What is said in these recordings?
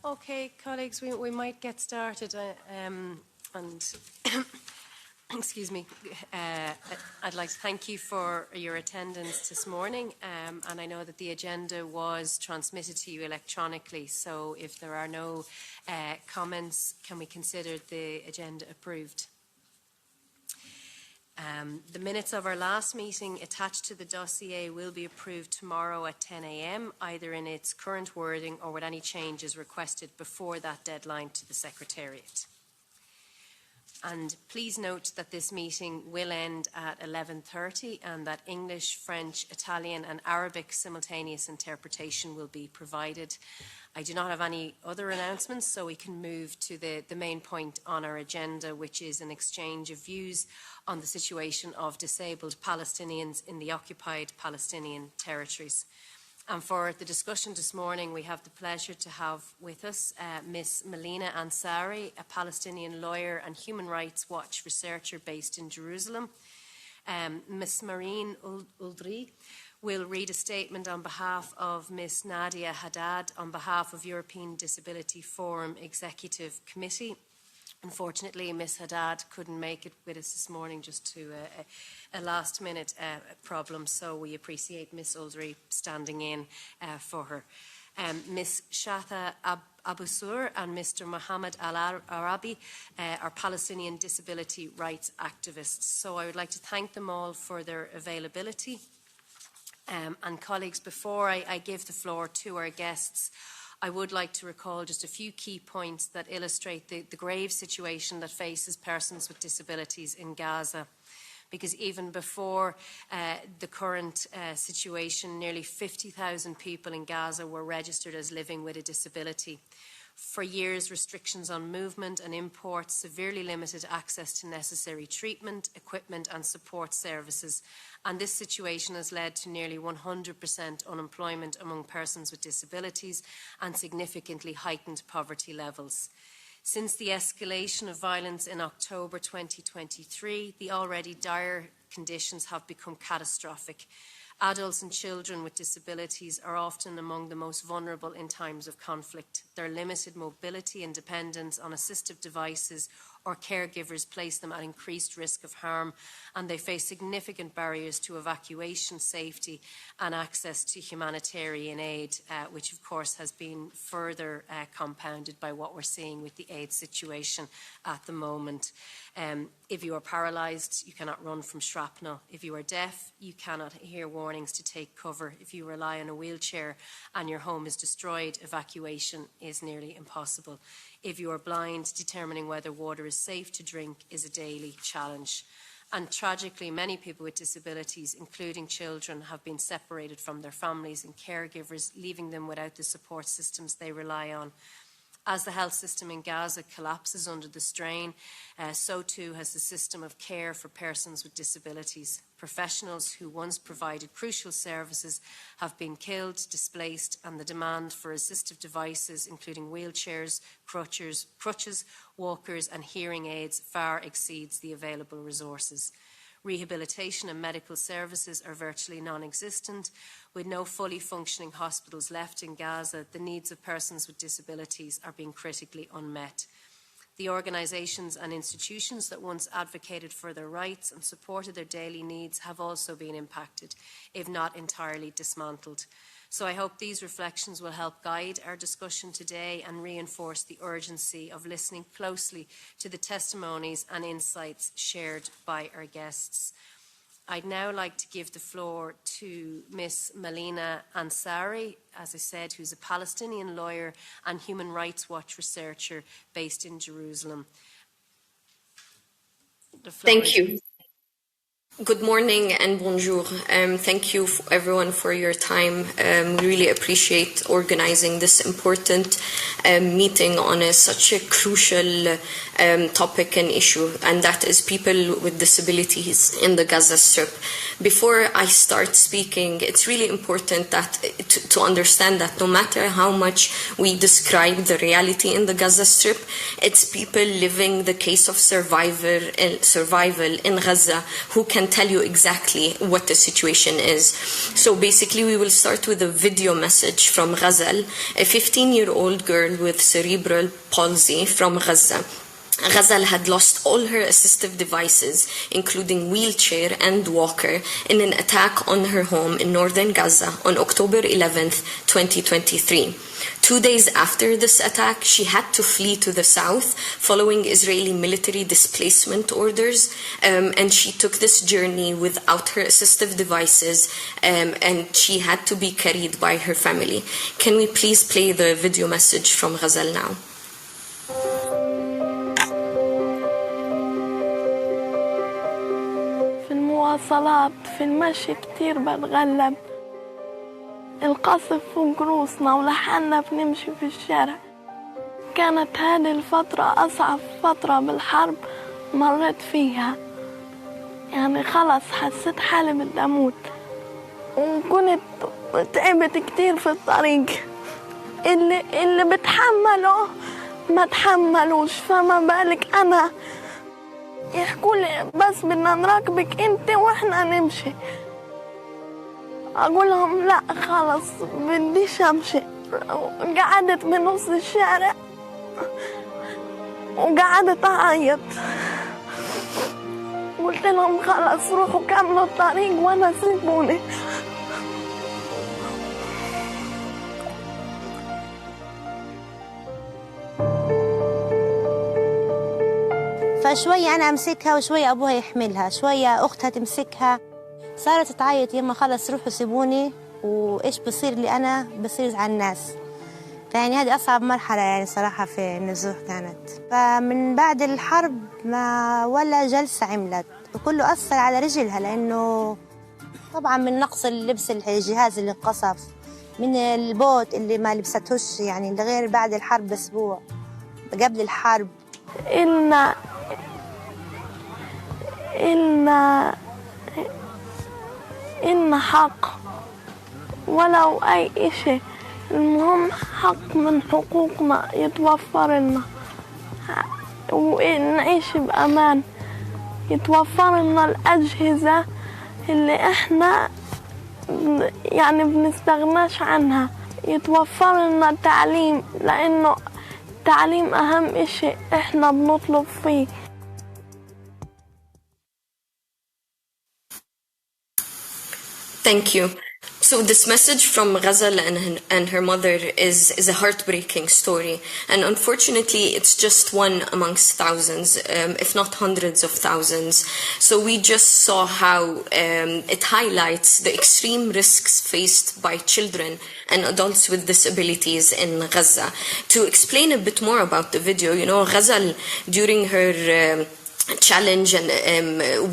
Okay, colleagues, we might get started and excuse me, I'd like to thank you for your attendance this morning, and I know that the agenda was transmitted to you electronically, so if there are no comments, can we consider the agenda approved? The minutes of our last meeting attached to the dossier will be approved tomorrow at 10 a.m, either in its current wording or with any changes requested before that deadline to the Secretariat. And please note that this meeting will end at 11:30 and that English, French, Italian and Arabic simultaneous interpretation will be provided. I do not have any other announcements, so we can move to the main point on our agenda, which is an exchange of views on the situation of disabled Palestinians in the occupied Palestinian territories. And for the discussion this morning, we have the pleasure to have with us Ms. Melina Ansari, a Palestinian lawyer and Human Rights Watch researcher based in Jerusalem. Ms. Marine Uldri will read a statement on behalf of Ms. Nadia Haddad on behalf of European Disability Forum Executive Committee. Unfortunately, Ms. Haddad couldn't make it with us this morning just to a last-minute problem, so we appreciate Ms. Uldri standing in for her. Ms. Shatha Abusur and Mr. Mohammed Al-Arabi are Palestinian disability rights activists. So I would like to thank them all for their availability. And colleagues, before I give the floor to our guests, I would like to recall just a few key points that illustrate the grave situation that faces persons with disabilities in Gaza. Because even before the current situation, nearly 50,000 people in Gaza were registered as living with a disability. For years, restrictions on movement and imports severely limited access to necessary treatment, equipment and support services. And this situation has led to nearly 100% unemployment among persons with disabilities and significantly heightened poverty levels. Since the escalation of violence in October 2023, the already dire conditions have become catastrophic. Adults and children with disabilities are often among the most vulnerable in times of conflict. Their limited mobility and dependence on assistive devices or caregivers place them at increased risk of harm, and they face significant barriers to evacuation, safety and access to humanitarian aid, which of course has been further compounded by what we're seeing with the aid situation at the moment. If you are paralysed, you cannot run from shrapnel. If you are deaf, you cannot hear warnings to take cover. If you rely on a wheelchair and your home is destroyed, evacuation is nearly impossible. If you are blind, determining whether water is safe to drink is a daily challenge. And tragically, many people with disabilities, including children, have been separated from their families and caregivers, leaving them without the support systems they rely on. As the health system in Gaza collapses under the strain, so too has the system of care for persons with disabilities. Professionals who once provided crucial services have been killed, displaced, and the demand for assistive devices, including wheelchairs, crutches, walkers, and hearing aids, far exceeds the available resources. Rehabilitation and medical services are virtually non-existent. With no fully functioning hospitals left in Gaza, the needs of persons with disabilities are being critically unmet. The organisations and institutions that once advocated for their rights and supported their daily needs have also been impacted, if not entirely dismantled. So I hope these reflections will help guide our discussion today and reinforce the urgency of listening closely to the testimonies and insights shared by our guests. I'd now like to give the floor to Ms. Melina Ansari, as I said, who's a Palestinian lawyer and Human Rights Watch researcher based in Jerusalem. Thank you. Good morning and bonjour. Thank you everyone for your time. We really appreciate organizing this important meeting on such a crucial topic and issue, and that is people with disabilities in the Gaza Strip. Before I start speaking, it's really important that to understand that no matter how much we describe the reality in the Gaza Strip, it's people living the case of survival in Gaza who can and tell you exactly what the situation is. So basically, we will start with a video message from Ghazal, a 15-year-old girl with cerebral palsy from Gaza. Ghazal had lost all her assistive devices, including wheelchair and walker, in an attack on her home in northern Gaza on October 11th, 2023. 2 days after this attack, she had to flee to the south following Israeli military displacement orders, and she took this journey without her assistive devices, and she had to be carried by her family. Can we please play the video message from Ghazal now? المواصلات في المشي كتير بتغلب، القصف فوق روسنا ولحالنا بنمشي في الشارع. كانت هذه الفترة أصعب فترة بالحرب مريت فيها، يعني خلص حسيت حالي بدي أموت، وكنت تعبت كتير في الطريق. اللي بتحمله ما تحملوش، فما بالك أنا. يحكوا لي بس بدنا نراقبك انت واحنا نمشي، اقول لهم لا خلص بديش امشي. قعدت بنص الشارع وقعدت اعيط، قلت لهم خلص روحوا كملوا الطريق وانا سيبوني. فشوية أنا أمسكها وشوية أبوها يحملها، شوية أختها تمسكها. صارت تعيط يما خلص روحوا سيبوني، وإيش بصير لي أنا بصير على الناس. فيعني هذه أصعب مرحلة يعني صراحة في النزوح كانت. فمن بعد الحرب ما ولا جلسة عملت، وكله أثر على رجلها، لأنه طبعا من نقص اللبس الجهاز اللي انقصف، من البوت اللي ما لبستهوش يعني غير بعد الحرب بأسبوع، قبل الحرب. إلنا حق ولو أي إشي، المهم حق من حقوقنا يتوفر لنا ونعيش بأمان. يتوفر لنا الأجهزة اللي إحنا يعني بنستغناش عنها، يتوفر لنا التعليم، لأنه التعليم أهم إشي إحنا بنطلب فيه. Thank you. So this message from Ghazal and her mother is a heartbreaking story, and unfortunately it's just one amongst thousands, if not hundreds of thousands. So we just saw how it highlights the extreme risks faced by children and adults with disabilities in Gaza. To explain a bit more about the video, you know, Ghazal, during her challenge and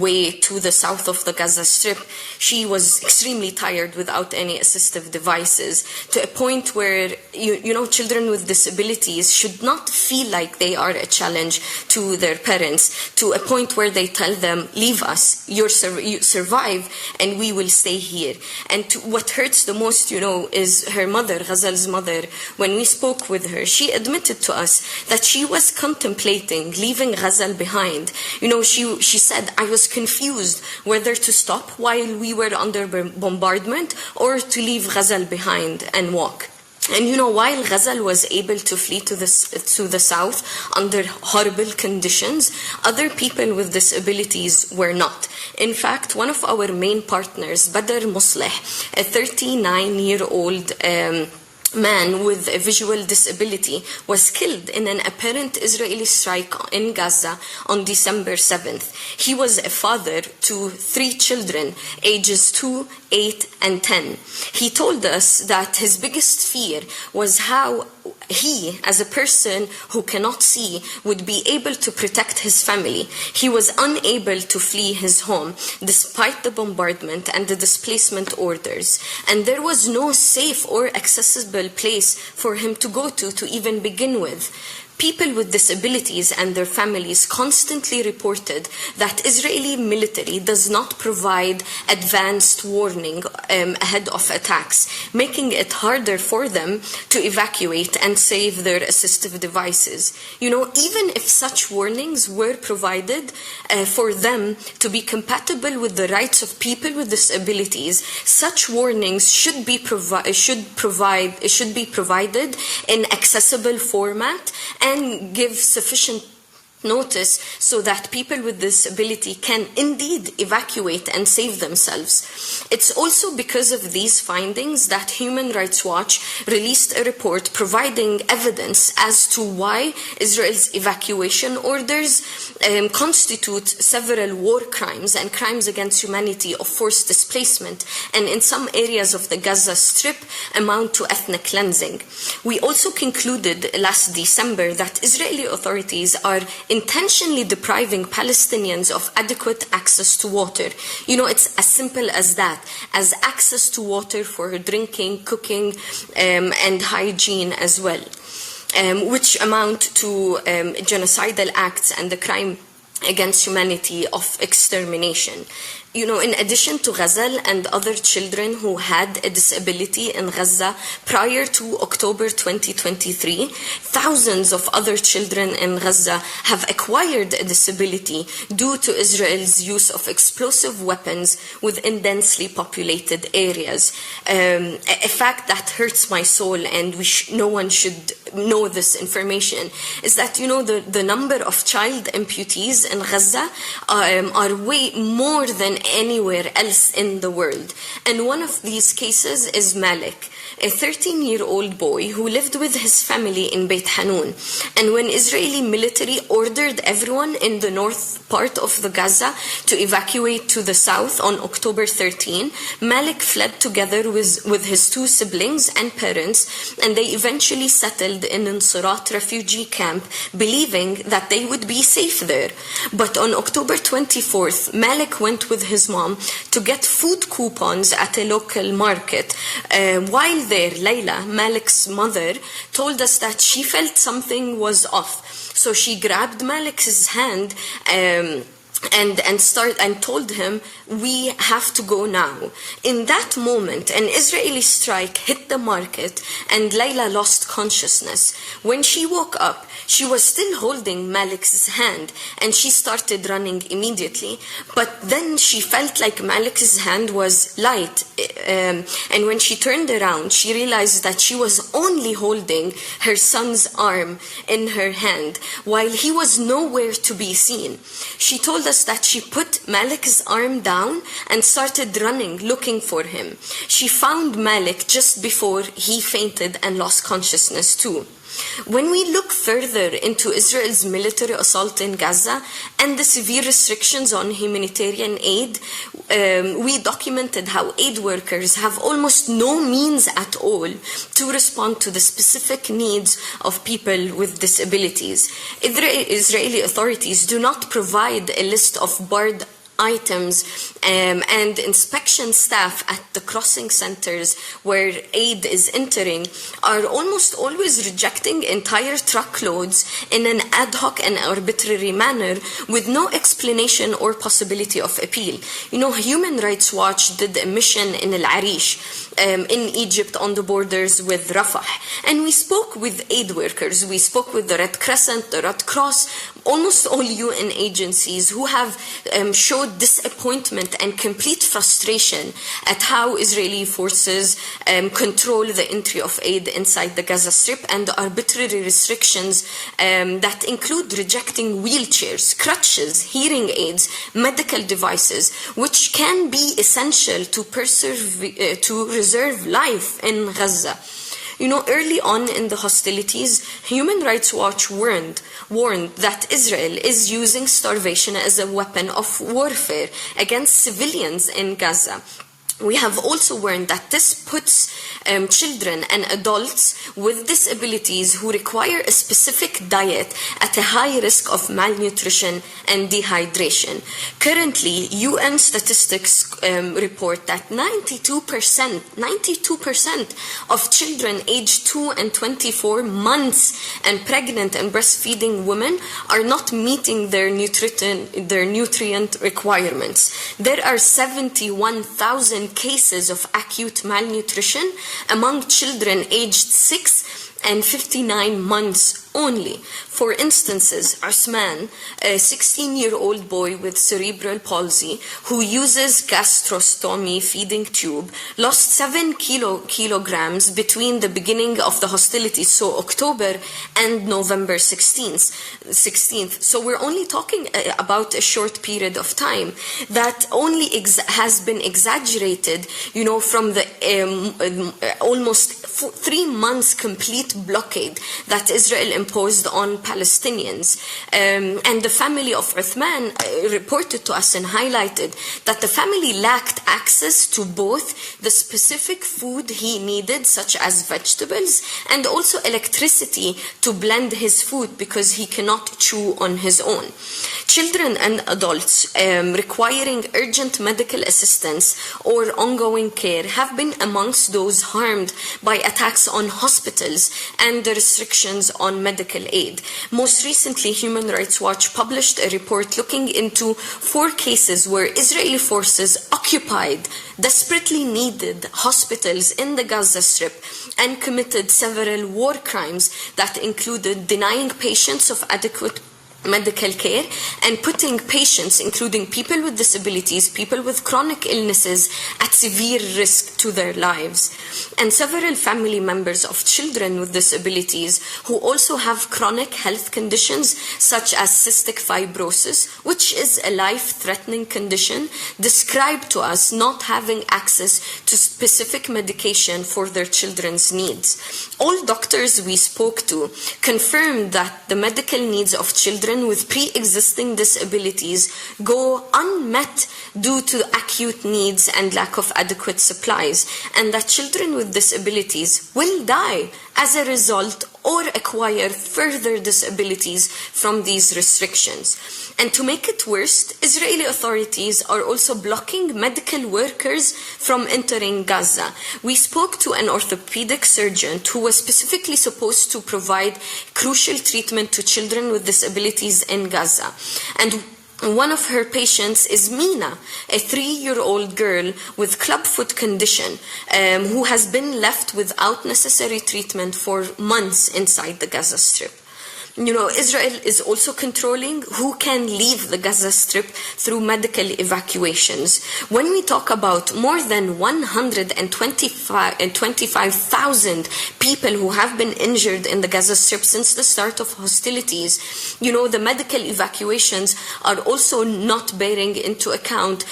way to the south of the Gaza Strip, she was extremely tired without any assistive devices, to a point where you know, children with disabilities should not feel like they are a challenge to their parents, to a point where they tell them, leave us, you survive and we will stay here. And what hurts the most, you know, is her mother, Ghazal's mother. When we spoke with her, she admitted to us that she was contemplating leaving Ghazal behind. You know, she said, I was confused whether to stop while we were under bombardment or to leave Ghazal behind and walk. And you know, while Ghazal was able to flee to the south under horrible conditions, other people with disabilities were not. In fact, one of our main partners, Badr Musleh, a 39-year-old man with a visual disability, was killed in an apparent Israeli strike in Gaza on December 7th. He was a father to 3 children, ages 2, 8, and 10. He told us that his biggest fear was how he, as a person who cannot see, would be able to protect his family. He was unable to flee his home despite the bombardment and the displacement orders, and there was no safe or accessible place for him to go to even begin with. People with disabilities and their families constantly reported that Israeli military does not provide advanced warning ahead of attacks, making it harder for them to evacuate and save their assistive devices. Even if such warnings were provided for them to be compatible with the rights of people with disabilities, such warnings should be provided in accessible format and give sufficient notice so that people with disability can indeed evacuate and save themselves. It's also because of these findings that Human Rights Watch released a report providing evidence as to why Israel's evacuation orders constitute several war crimes and crimes against humanity of forced displacement, and in some areas of the Gaza Strip amount to ethnic cleansing. We also concluded last December that Israeli authorities are intentionally depriving Palestinians of adequate access to water. It's as simple as that, as access to water for drinking, cooking, and hygiene as well, which amount to genocidal acts and the crime against humanity of extermination. In addition to Ghazal and other children who had a disability in Gaza prior to October 2023, thousands of other children in Gaza have acquired a disability due to Israel's use of explosive weapons within densely populated areas. A fact that hurts my soul, and no one should know this information, is that, the number of child amputees in Gaza are way more than anywhere else in the world. And one of these cases is Malik, a 13-year-old boy who lived with his family in Beit Hanun. And when Israeli military ordered everyone in the north part of the Gaza to evacuate to the south on October 13, Malik fled together with his two siblings and parents, and they eventually settled in Nusrat refugee camp, believing that they would be safe there. But on October 24th, Malik went with his mom to get food coupons at a local market. While there, Layla, Malik's mother, told us that she felt something was off. So she grabbed Malik's hand and told him, "We have to go now." In that moment, an Israeli strike hit the market and Layla lost consciousness. When she woke up, she was still holding Malik's hand and she started running immediately. But then she felt like Malik's hand was light. And when she turned around, she realized that she was only holding her son's arm in her hand while he was nowhere to be seen. She told us that she put Malik's arm down and started running, looking for him. She found Malik just before he fainted and lost consciousness too. When we look further into Israel's military assault in Gaza and the severe restrictions on humanitarian aid, we documented how aid workers have almost no means at all to respond to the specific needs of people with disabilities. Israeli authorities do not provide a list of barred items and inspection staff at the crossing centers where aid is entering are almost always rejecting entire truckloads in an ad hoc and arbitrary manner with no explanation or possibility of appeal. Human Rights Watch did a mission in Al Arish in Egypt on the borders with Rafah, and we spoke with aid workers, we spoke with the Red Crescent, the Red Cross, almost all UN agencies who have showed disappointment and complete frustration at how Israeli forces control the entry of aid inside the Gaza Strip and the arbitrary restrictions that include rejecting wheelchairs, crutches, hearing aids, medical devices, which can be essential to preserve life in Gaza. Early on in the hostilities, Human Rights Watch warned that Israel is using starvation as a weapon of warfare against civilians in Gaza. We have also learned that this puts children and adults with disabilities who require a specific diet at a high risk of malnutrition and dehydration. Currently, UN statistics report that 92% of children aged 2 and 24 months and pregnant and breastfeeding women are not meeting their nutrient requirements. There are 71,000 cases of acute malnutrition among children aged 6 and 59 months only. For instances, Usman, a 16-year-old boy with cerebral palsy who uses gastrostomy feeding tube, lost 7 kilograms between the beginning of the hostilities, so October and November 16th. So we're only talking about a short period of time that only has been exaggerated, from the almost 3 months complete blockade that Israel imposed on Palestinians. And the family of Uthman reported to us and highlighted that the family lacked access to both the specific food he needed, such as vegetables, and also electricity to blend his food because he cannot chew on his own. Children and adults requiring urgent medical assistance or ongoing care have been amongst those harmed by attacks on hospitals and the restrictions on medical aid. Most recently, Human Rights Watch published a report looking into 4 cases where Israeli forces occupied desperately needed hospitals in the Gaza Strip and committed several war crimes that included denying patients of adequate medical care and putting patients, including people with disabilities, people with chronic illnesses, at severe risk to their lives. And several family members of children with disabilities who also have chronic health conditions such as cystic fibrosis, which is a life-threatening condition, described to us not having access to specific medication for their children's needs. All doctors we spoke to confirmed that the medical needs of children with pre-existing disabilities go unmet due to acute needs and lack of adequate supplies, and that children with disabilities will die as a result or acquire further disabilities from these restrictions. And to make it worse, Israeli authorities are also blocking medical workers from entering Gaza. We spoke to an orthopedic surgeon who was specifically supposed to provide crucial treatment to children with disabilities in Gaza. And one of her patients is Mina, a 3-year-old girl with clubfoot condition who has been left without necessary treatment for months inside the Gaza Strip. Israel is also controlling who can leave the Gaza Strip through medical evacuations. When we talk about more than 125,000 people who have been injured in the Gaza Strip since the start of hostilities, the medical evacuations are also not bearing into account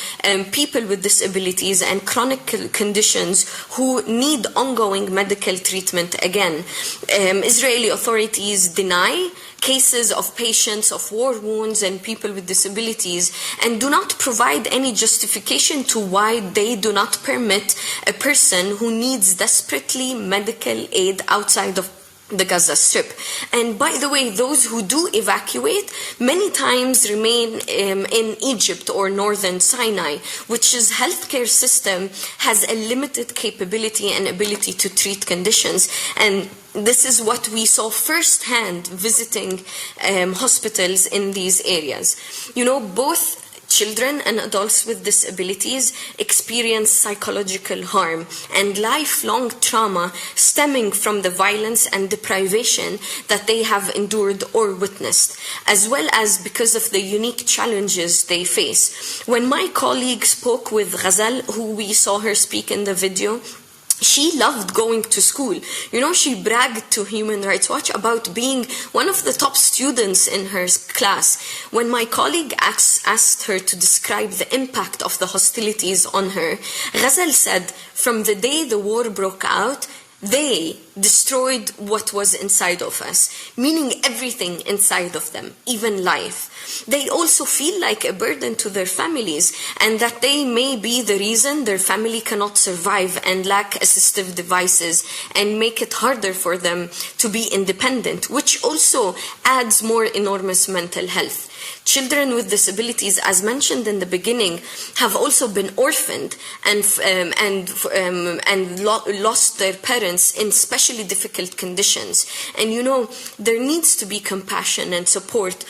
people with disabilities and chronic conditions who need ongoing medical treatment again. Israeli authorities deny cases of patients of war wounds and people with disabilities and do not provide any justification to why they do not permit a person who needs desperately medical aid outside of the Gaza Strip. And by the way, those who do evacuate many times remain in Egypt or northern Sinai, which's healthcare system has a limited capability and ability to treat conditions. And this is what we saw firsthand visiting hospitals in these areas. Both children and adults with disabilities experience psychological harm and lifelong trauma stemming from the violence and deprivation that they have endured or witnessed, as well as because of the unique challenges they face. When my colleague spoke with Ghazal, who we saw her speak in the video, she loved going to school. She bragged to Human Rights Watch about being one of the top students in her class. When my colleague asked her to describe the impact of the hostilities on her, Ghazal said, from the day the war broke out, They destroyed what was inside of us, meaning everything inside of them, even life. They also feel like a burden to their families, and that they may be the reason their family cannot survive and lack assistive devices and make it harder for them to be independent, which also adds more enormous mental health. Children with disabilities, as mentioned in the beginning, have also been orphaned and lost their parents in especially difficult conditions. And there needs to be compassion and support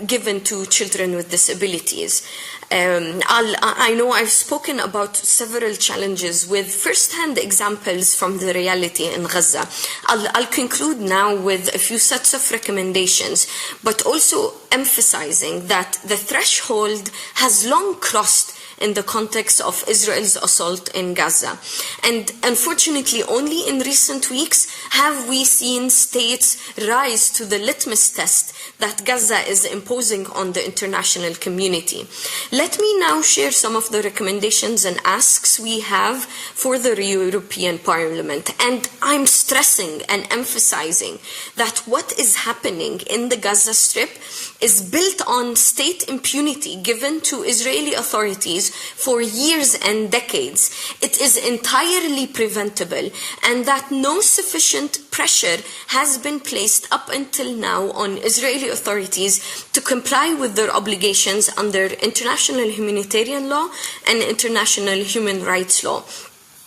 given to children with disabilities. I know I've spoken about several challenges with first-hand examples from the reality in Gaza. I'll conclude now with a few sets of recommendations, but also emphasizing that the threshold has long crossed in the context of Israel's assault in Gaza. And unfortunately, only in recent weeks have we seen states rise to the litmus test that Gaza is imposing on the international community. Let me now share some of the recommendations and asks we have for the European Parliament. And I'm stressing and emphasizing that what is happening in the Gaza Strip is built on state impunity given to Israeli authorities for years and decades. It is entirely preventable, and that no sufficient pressure has been placed up until now on Israeli authorities to comply with their obligations under international humanitarian law and international human rights law.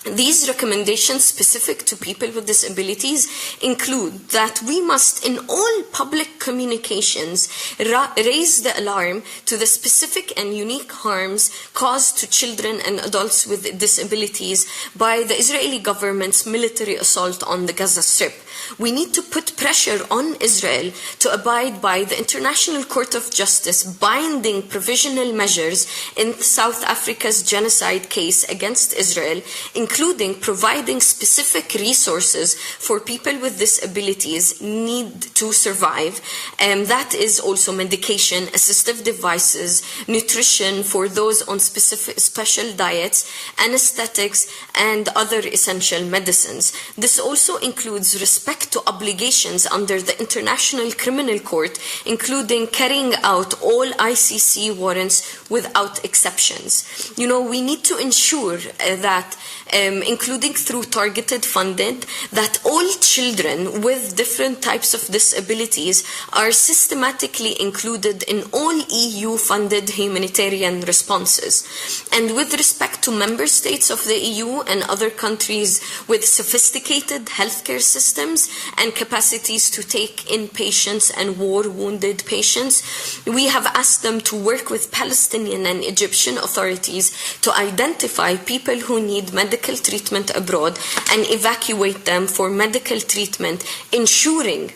These recommendations specific to people with disabilities include that we must, in all public communications, raise the alarm to the specific and unique harms caused to children and adults with disabilities by the Israeli government's military assault on the Gaza Strip. We need to put pressure on Israel to abide by the International Court of Justice binding provisional measures in South Africa's genocide case against Israel, including providing specific resources for people with disabilities need to survive. And that is also medication, assistive devices, nutrition for those on special diets, anesthetics, and other essential medicines. This also includes respect to obligations under the International Criminal Court, including carrying out all ICC warrants without exceptions. We need to ensure that including through targeted funding, that all children with different types of disabilities are systematically included in all EU-funded humanitarian responses. And with respect to member states of the EU and other countries with sophisticated healthcare systems and capacities to take in patients and war-wounded patients, we have asked them to work with Palestinian and Egyptian authorities to identify people who need medical treatment abroad and evacuate them for medical treatment, ensuring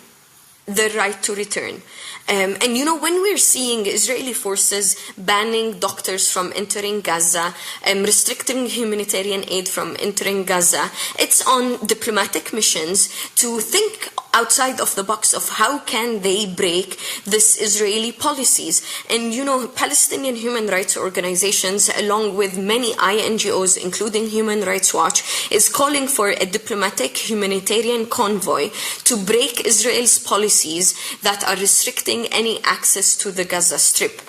the right to return. And when we're seeing Israeli forces banning doctors from entering Gaza, restricting humanitarian aid from entering Gaza, it's on diplomatic missions to think outside of the box of how can they break this Israeli policies. And Palestinian human rights organizations, along with many INGOs, including Human Rights Watch, is calling for a diplomatic humanitarian convoy to break Israel's policies that are restricting any access to the Gaza Strip.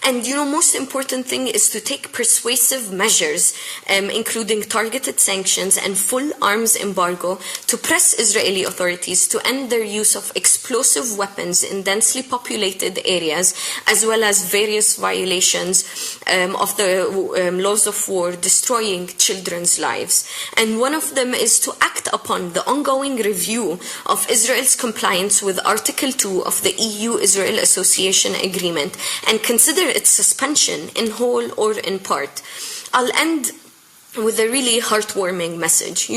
And most important thing is to take persuasive measures, including targeted sanctions and full arms embargo, to press Israeli authorities to end their use of explosive weapons in densely populated areas, as well as various violations of the laws of war, destroying children's lives. And one of them is to act upon the ongoing review of Israel's compliance with Article 2 of the EU-Israel Association Agreement and consider its suspension in whole or in part. I'll end with a really heartwarming message.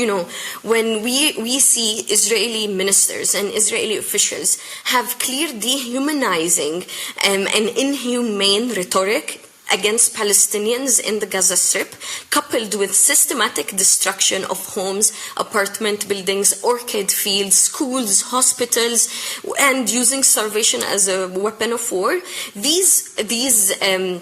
When we see Israeli ministers and Israeli officials have clear dehumanizing and inhumane rhetoric against Palestinians in the Gaza Strip, coupled with systematic destruction of homes, apartment buildings, orchid fields, schools, hospitals, and using starvation as a weapon of war, these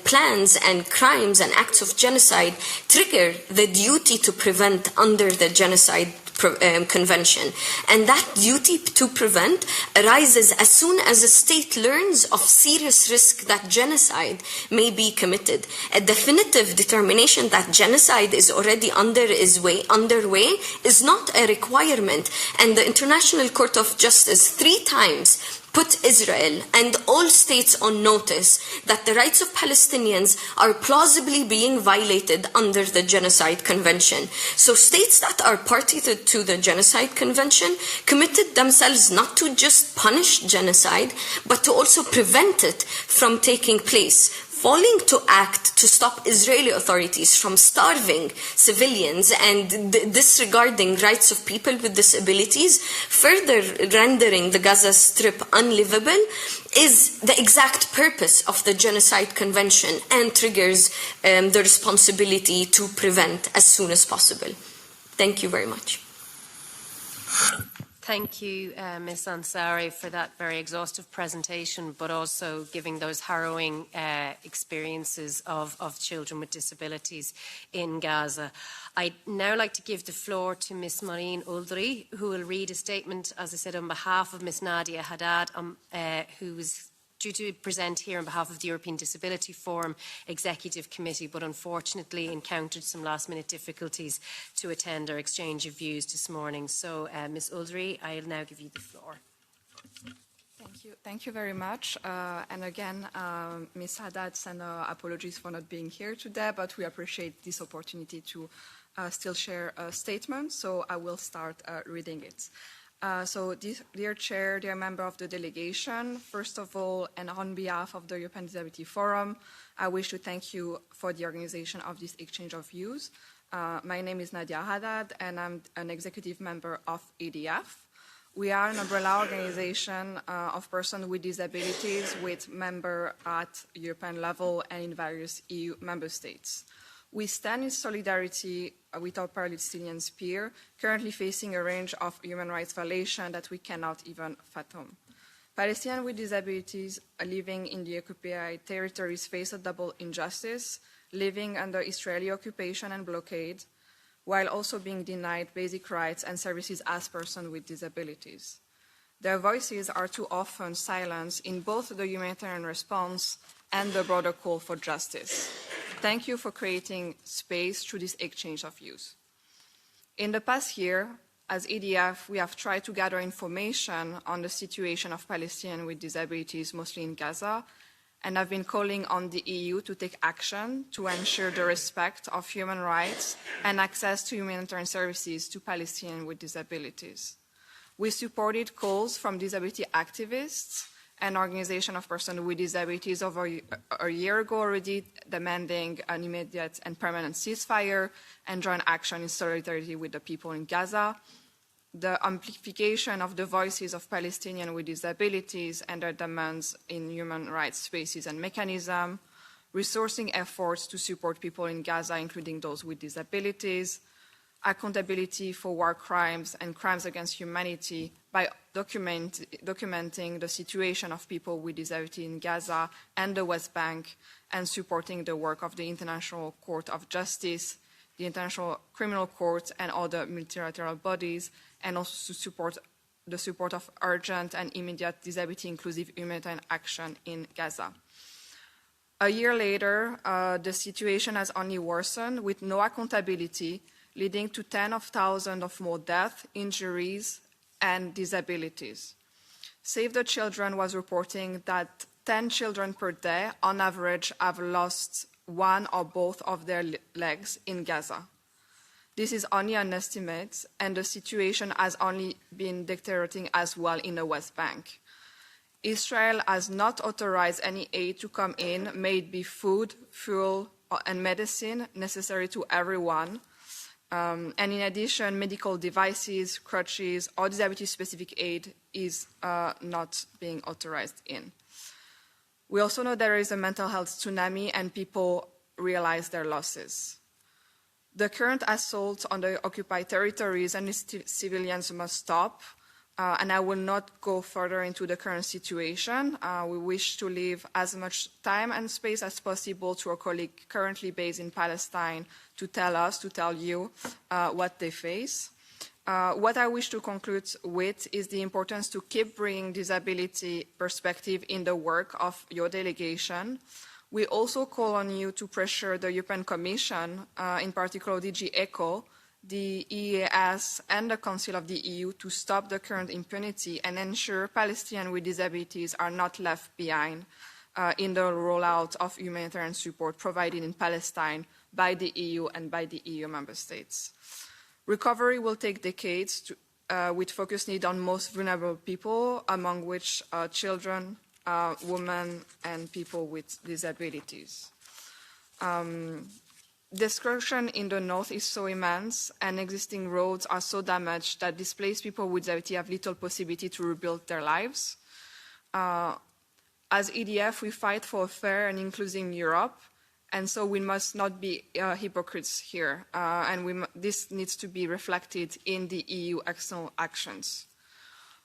plans and crimes and acts of genocide trigger the duty to prevent under the genocide Convention. And that duty to prevent arises as soon as a state learns of serious risk that genocide may be committed. A definitive determination that genocide is already underway is not a requirement. And the International Court of Justice 3 times put Israel and all states on notice that the rights of Palestinians are plausibly being violated under the Genocide Convention. So states that are party to the Genocide Convention committed themselves not to just punish genocide, but to also prevent it from taking place. Failing to act to stop Israeli authorities from starving civilians and disregarding rights of people with disabilities, further rendering the Gaza Strip unlivable, is the exact purpose of the Genocide Convention and triggers the responsibility to prevent as soon as possible. Thank you very much. Thank you, Ms. Ansari, for that very exhaustive presentation, but also giving those harrowing experiences of children with disabilities in Gaza. I'd now like to give the floor to Ms. Maureen Uldry, who will read a statement, as I said, on behalf of Ms. Nadia Haddad, who is due to present here on behalf of the European Disability Forum Executive Committee, but unfortunately encountered some last-minute difficulties to attend our exchange of views this morning. So, Ms. Uldry, I'll now give you the floor. Thank you very much. And again, Ms. Haddad sends apologies for not being here today, but we appreciate this opportunity to still share a statement. So I will start reading it. Dear Chair, dear member of the delegation, first of all, and on behalf of the European Disability Forum, I wish to thank you for the organization of this exchange of views. My name is Nadia Haddad, and I'm an executive member of EDF. We are an umbrella organization of persons with disabilities with members at European level and in various EU member states. We stand in solidarity with our Palestinian peers currently facing a range of human rights violations that we cannot even fathom. Palestinians with disabilities living in the occupied territories face a double injustice, living under Israeli occupation and blockade, while also being denied basic rights and services as persons with disabilities. Their voices are too often silenced in both the humanitarian response and the broader call for justice. Thank you for creating space through this exchange of views. In the past year, as EDF, we have tried to gather information on the situation of Palestinians with disabilities, mostly in Gaza, and have been calling on the EU to take action to ensure the respect of human rights and access to humanitarian services to Palestinians with disabilities. We supported calls from disability activists and organization of persons with disabilities over a year ago already, demanding an immediate and permanent ceasefire and joint action in solidarity with the people in Gaza. The amplification of the voices of Palestinians with disabilities and their demands in human rights spaces and mechanisms, resourcing efforts to support people in Gaza, including those with disabilities, accountability for war crimes and crimes against humanity by documenting the situation of people with disability in Gaza and the West Bank, and supporting the work of the International Court of Justice, the International Criminal Court, and other multilateral bodies, and also to support the support of urgent and immediate disability-inclusive humanitarian action in Gaza. A year later, the situation has only worsened with no accountability, leading to tens of thousands of more deaths, injuries, and disabilities. Save the Children was reporting that 10 children per day, on average, have lost one or both of their legs in Gaza. This is only an estimate, and the situation has only been deteriorating as well in the West Bank. Israel has not authorized any aid to come in, may it be food, fuel, and medicine necessary to everyone. And in addition, medical devices, crutches, or disability-specific aid is not being authorized in. We also know there is a mental health tsunami and people realize their losses. The current assault on the occupied territories and civilians must stop, and I will not go further into the current situation. We wish to leave as much time and space as possible to our colleague currently based in Palestine to tell you what they face. What I wish to conclude with is the importance to keep bringing disability perspective in the work of your delegation. We also call on you to pressure the European Commission, in particular DG ECHO, the EEAS and the Council of the EU to stop the current impunity and ensure Palestinians with disabilities are not left behind in the rollout of humanitarian support provided in Palestine by the EU and by the EU member states. Recovery will take decades with focus need on most vulnerable people, among which children, women, and people with disabilities. Destruction in the north is so immense, and existing roads are so damaged that displaced people with disability have little possibility to rebuild their lives. As EDF, we fight for a fair and inclusive Europe, and so we must not be hypocrites here, and this needs to be reflected in the EU external actions.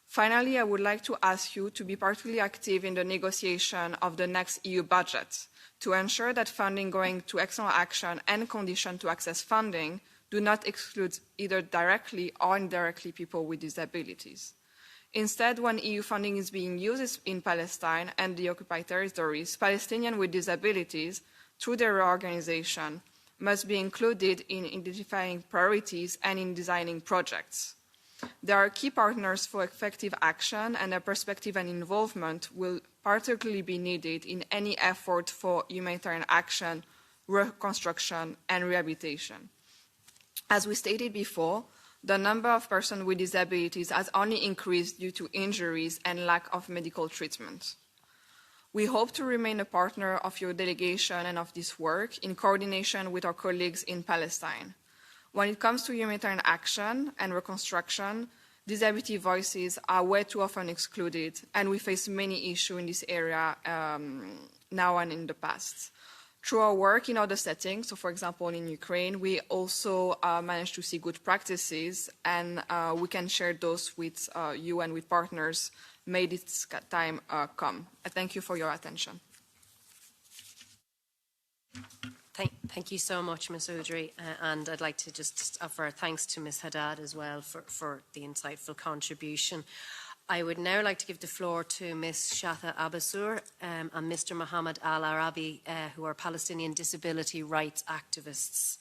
Finally, I would like to ask you to be particularly active in the negotiation of the next EU budget to ensure that funding going to external action and condition to access funding do not exclude either directly or indirectly people with disabilities. Instead, when EU funding is being used in Palestine and the occupied territories, Palestinians with disabilities, through their reorganization, must be included in identifying priorities and in designing projects. They are key partners for effective action, and their perspective and involvement will particularly be needed in any effort for humanitarian action, reconstruction, and rehabilitation. As we stated before, the number of persons with disabilities has only increased due to injuries and lack of medical treatment. We hope to remain a partner of your delegation and of this work in coordination with our colleagues in Palestine. When it comes to humanitarian action and reconstruction, disability voices are way too often excluded, and we face many issues in this area now and in the past. Through our work in other settings, so for example in Ukraine, we also managed to see good practices, and we can share those with you and with partners. May this time come. I thank you for your attention. Thank you so much, Ms. Udry, and I'd like to just offer thanks to Ms. Haddad as well for the insightful contribution. I would now like to give the floor to Ms. Shatha Abasour and Mr. Mohammed Al-Arabi, who are Palestinian disability rights activists.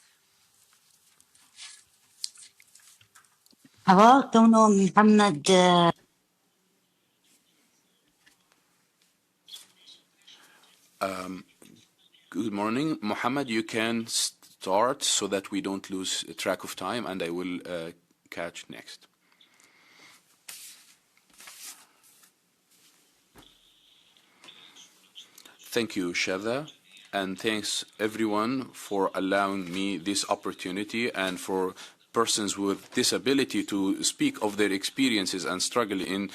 Good morning. Mohammed, you can start so that we don't lose track of time, and I will catch next. Thank you, Shatha, and thanks everyone for allowing me this opportunity and for persons with disability to speak of their experiences and struggle in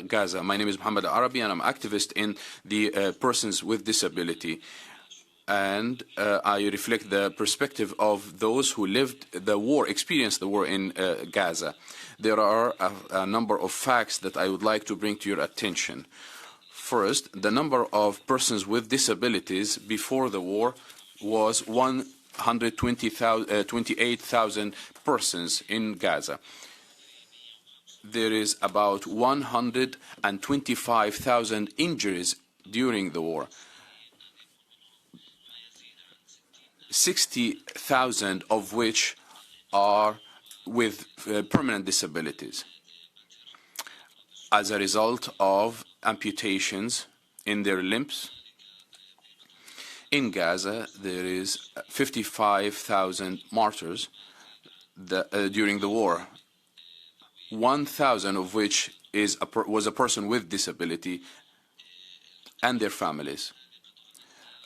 Gaza. My name is Mohammed Arabi, and I'm activist in the persons with disability. And I reflect the perspective of those who lived the war, experienced the war in Gaza. There are a number of facts that I would like to bring to your attention. First, the number of persons with disabilities before the war was 128,000 persons in Gaza. There is about 125,000 injuries during the war. 60,000 of which are with permanent disabilities as a result of amputations in their limbs. In Gaza, there is 55,000 martyrs during the war, 1,000 of which was a person with disability and their families.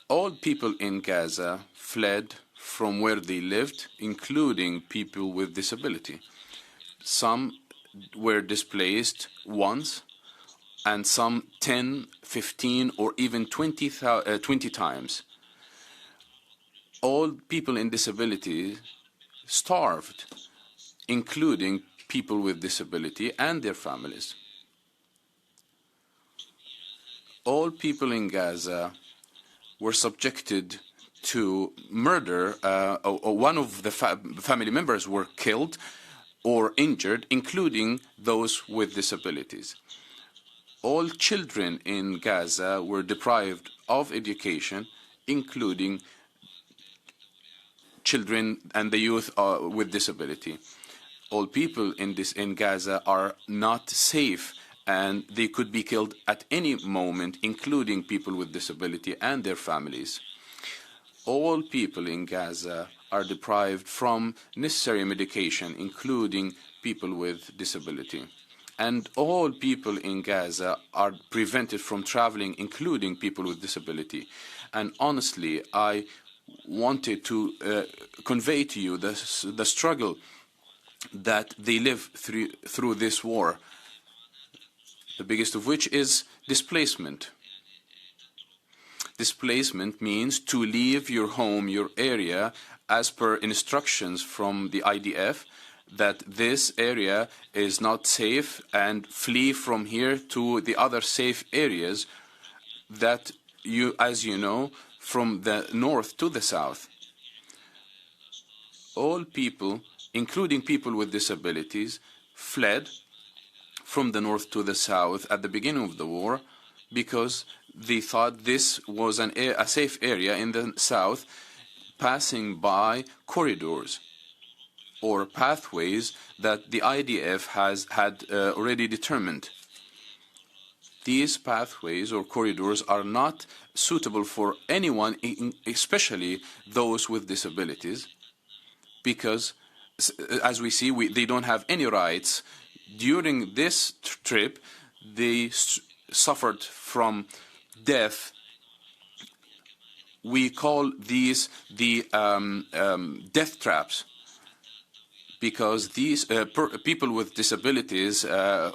All people in Gaza fled from where they lived, including people with disability. Some were displaced once, and some 10, 15, or even 20 times. All people in disability starved, including people with disability and their families. All people in Gaza were subjected to murder. One of the family members were killed or injured, including those with disabilities. All children in Gaza were deprived of education, including children and the youth with disability. All people in Gaza are not safe, and they could be killed at any moment, including people with disability and their families. All people in Gaza are deprived from necessary medication, including people with disability. And all people in Gaza are prevented from traveling, including people with disability. And honestly, I wanted to convey to you the struggle that they live through this war, the biggest of which is displacement. Displacement means to leave your home, your area, as per instructions from the IDF, that this area is not safe, and flee from here to the other safe areas that as you know, from the north to the south. All people, including people with disabilities, fled from the north to the south at the beginning of the war because they thought this was a safe area in the south, passing by corridors or pathways that the IDF had already determined. These pathways or corridors are not suitable for anyone, especially those with disabilities, because, as we see, they don't have any rights. During this trip, they suffered from death. We call these the death traps, because these people with disabilities,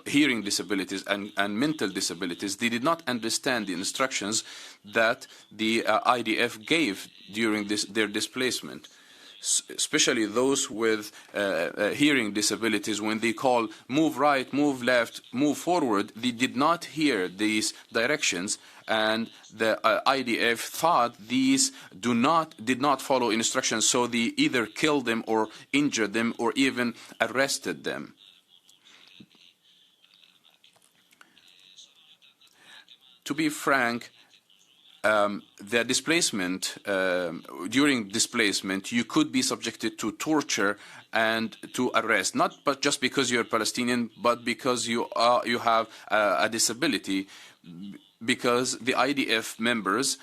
hearing disabilities and mental disabilities, they did not understand the instructions that the IDF gave during their displacement. Especially those with hearing disabilities, when they call move right, move left, move forward, they did not hear these directions, and the IDF thought these did not follow instructions, so they either killed them or injured them or even arrested them. To be frank, the displacement, during displacement, you could be subjected to torture and to arrest, not but just because you're Palestinian, but because you have a disability, because the IDF members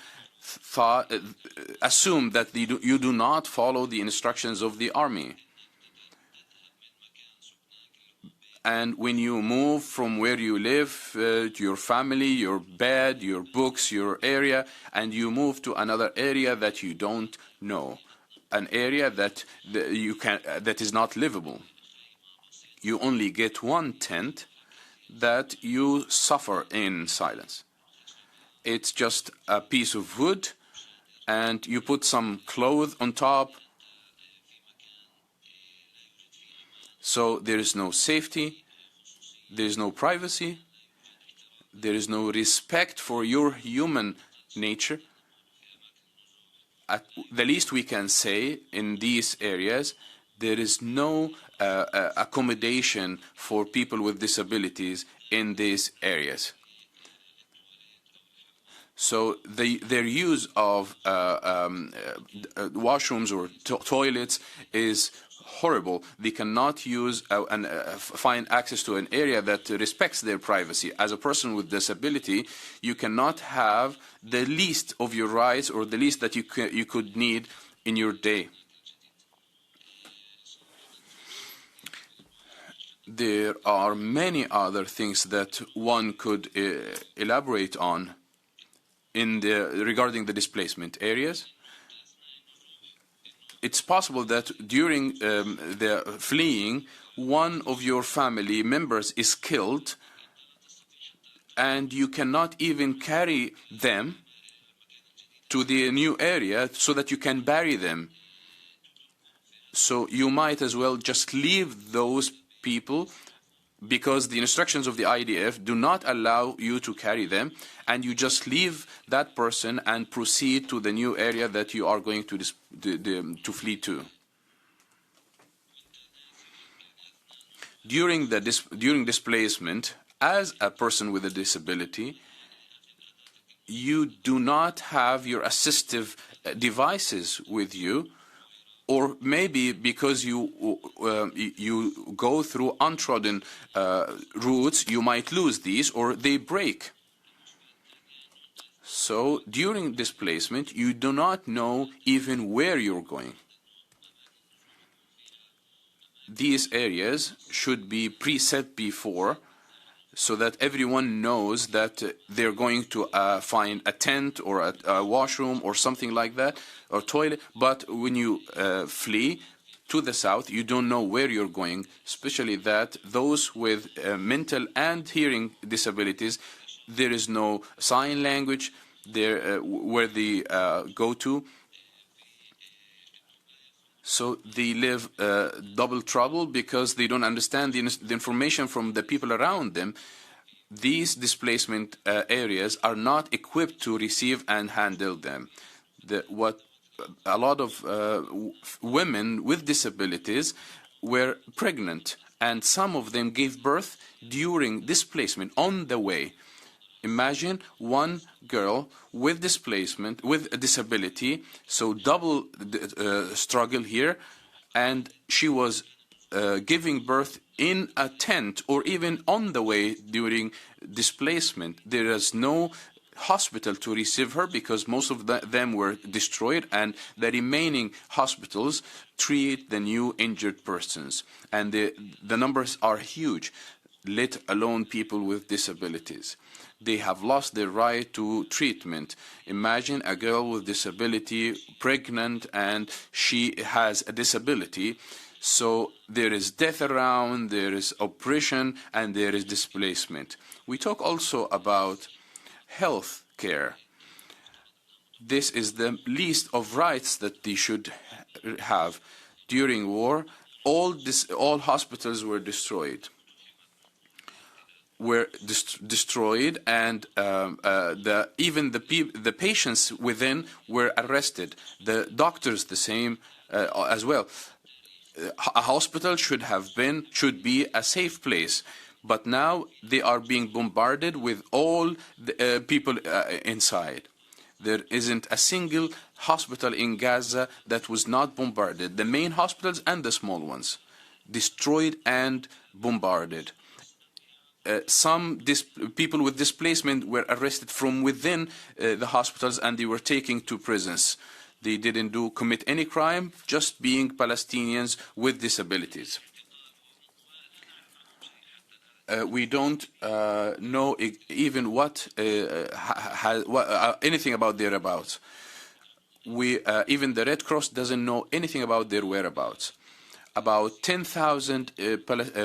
assume that you do not follow the instructions of the army. And when you move from where you live, to your family, your bed, your books, your area, and you move to another area that you don't know, an area that is not livable, you only get one tent that you suffer in silence. It's just a piece of wood, and you put some clothes on top. So there is no safety, there is no privacy, there is no respect for your human nature. At the least we can say in these areas, there is no accommodation for people with disabilities in these areas. So their use of washrooms or toilets is horrible. They cannot use and find access to an area that respects their privacy. As a person with disability, you cannot have the least of your rights or the least that you could need in your day. There are many other things that one could elaborate on regarding the displacement areas. It's possible that during the fleeing, one of your family members is killed, and you cannot even carry them to the new area so that you can bury them. So you might as well just leave those people, because the instructions of the IDF do not allow you to carry them, and you just leave that person and proceed to the new area that you are going to flee to. During displacement, as a person with a disability, you do not have your assistive devices with you, or maybe because you go through untrodden routes, you might lose these or they break. So during displacement, you do not know even where you're going. These areas should be preset before, so that everyone knows that they're going to find a tent or a washroom or something like that, or toilet. But when you flee to the south, you don't know where you're going, especially that those with mental and hearing disabilities, there is no sign language there where they go to. So they live double trouble because they don't understand the information from the people around them. These displacement areas are not equipped to receive and handle them. A lot of women with disabilities were pregnant, and some of them gave birth during displacement on the way. Imagine one girl with displacement, with a disability, so double struggle here, and she was giving birth in a tent or even on the way during displacement. There is no hospital to receive her because most of them were destroyed, and the remaining hospitals treat the new injured persons. And the numbers are huge, let alone people with disabilities. They have lost their right to treatment. Imagine a girl with disability, pregnant, and she has a disability. So there is death around, there is oppression, and there is displacement. We talk also about health care. This is the least of rights that they should have. During war, all hospitals were destroyed. And even the patients within were arrested. The doctors the same as well. A hospital should be a safe place, but now they are being bombarded with all the people inside. There isn't a single hospital in Gaza that was not bombarded. The main hospitals and the small ones, destroyed and bombarded. Some people with displacement were arrested from within the hospitals, and they were taken to prisons. They didn't commit any crime, just being Palestinians with disabilities. We don't know even anything about their whereabouts. Even the Red Cross doesn't know anything about their whereabouts. About 10,000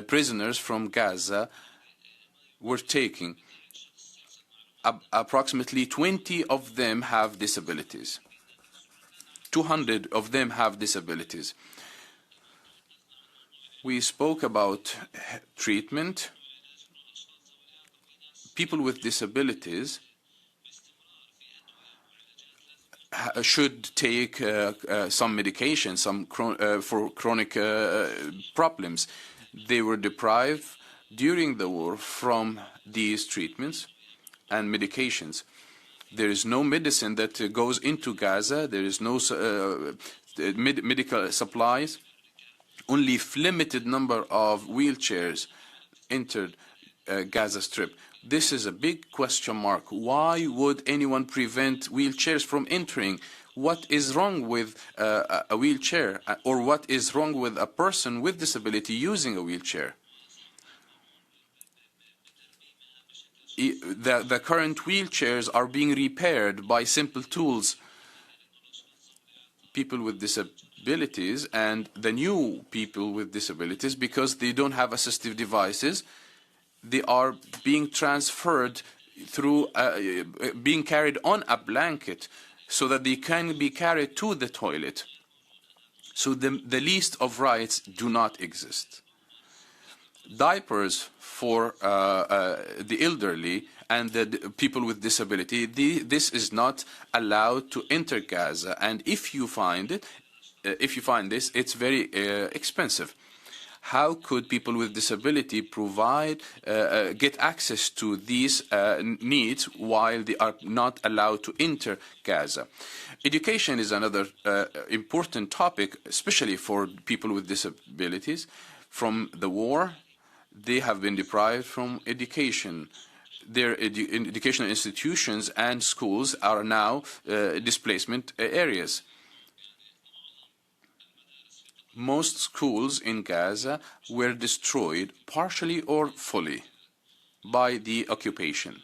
prisoners from Gaza were taken. Approximately 20 of them have disabilities. 200 of them have disabilities. We spoke about treatment. People with disabilities should take some medication, for chronic problems. They were deprived during the war from these treatments and medications. There is no medicine that goes into Gaza. There is no medical supplies. Only limited number of wheelchairs entered Gaza Strip. This is a big question mark. Why would anyone prevent wheelchairs from entering? What is wrong with a wheelchair? Or what is wrong with a person with disability using a wheelchair? The current wheelchairs are being repaired by simple tools. People with disabilities and the new people with disabilities, because they don't have assistive devices, they are being transferred through, being carried on a blanket so that they can be carried to the toilet. So the least of rights do not exist. Diapers for the elderly and the people with disability, this is not allowed to enter Gaza. And if you find this, it's very expensive. How could people with disability get access to these needs while they are not allowed to enter Gaza? Education is another important topic, especially for people with disabilities. From the war, they have been deprived from education. Their educational institutions and schools are now displacement areas. Most schools in Gaza were destroyed partially or fully by the occupation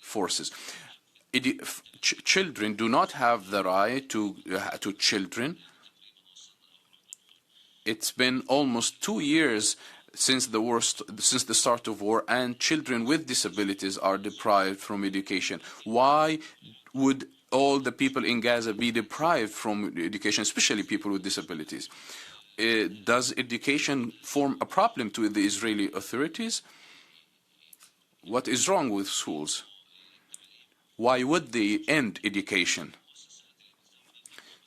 forces. Children do not have the right to children. It's been almost 2 years since the start of war, and children with disabilities are deprived from education. Why would all the people in Gaza be deprived from education, especially people with disabilities? Does education form a problem to the Israeli authorities? What is wrong with schools? Why would they end education?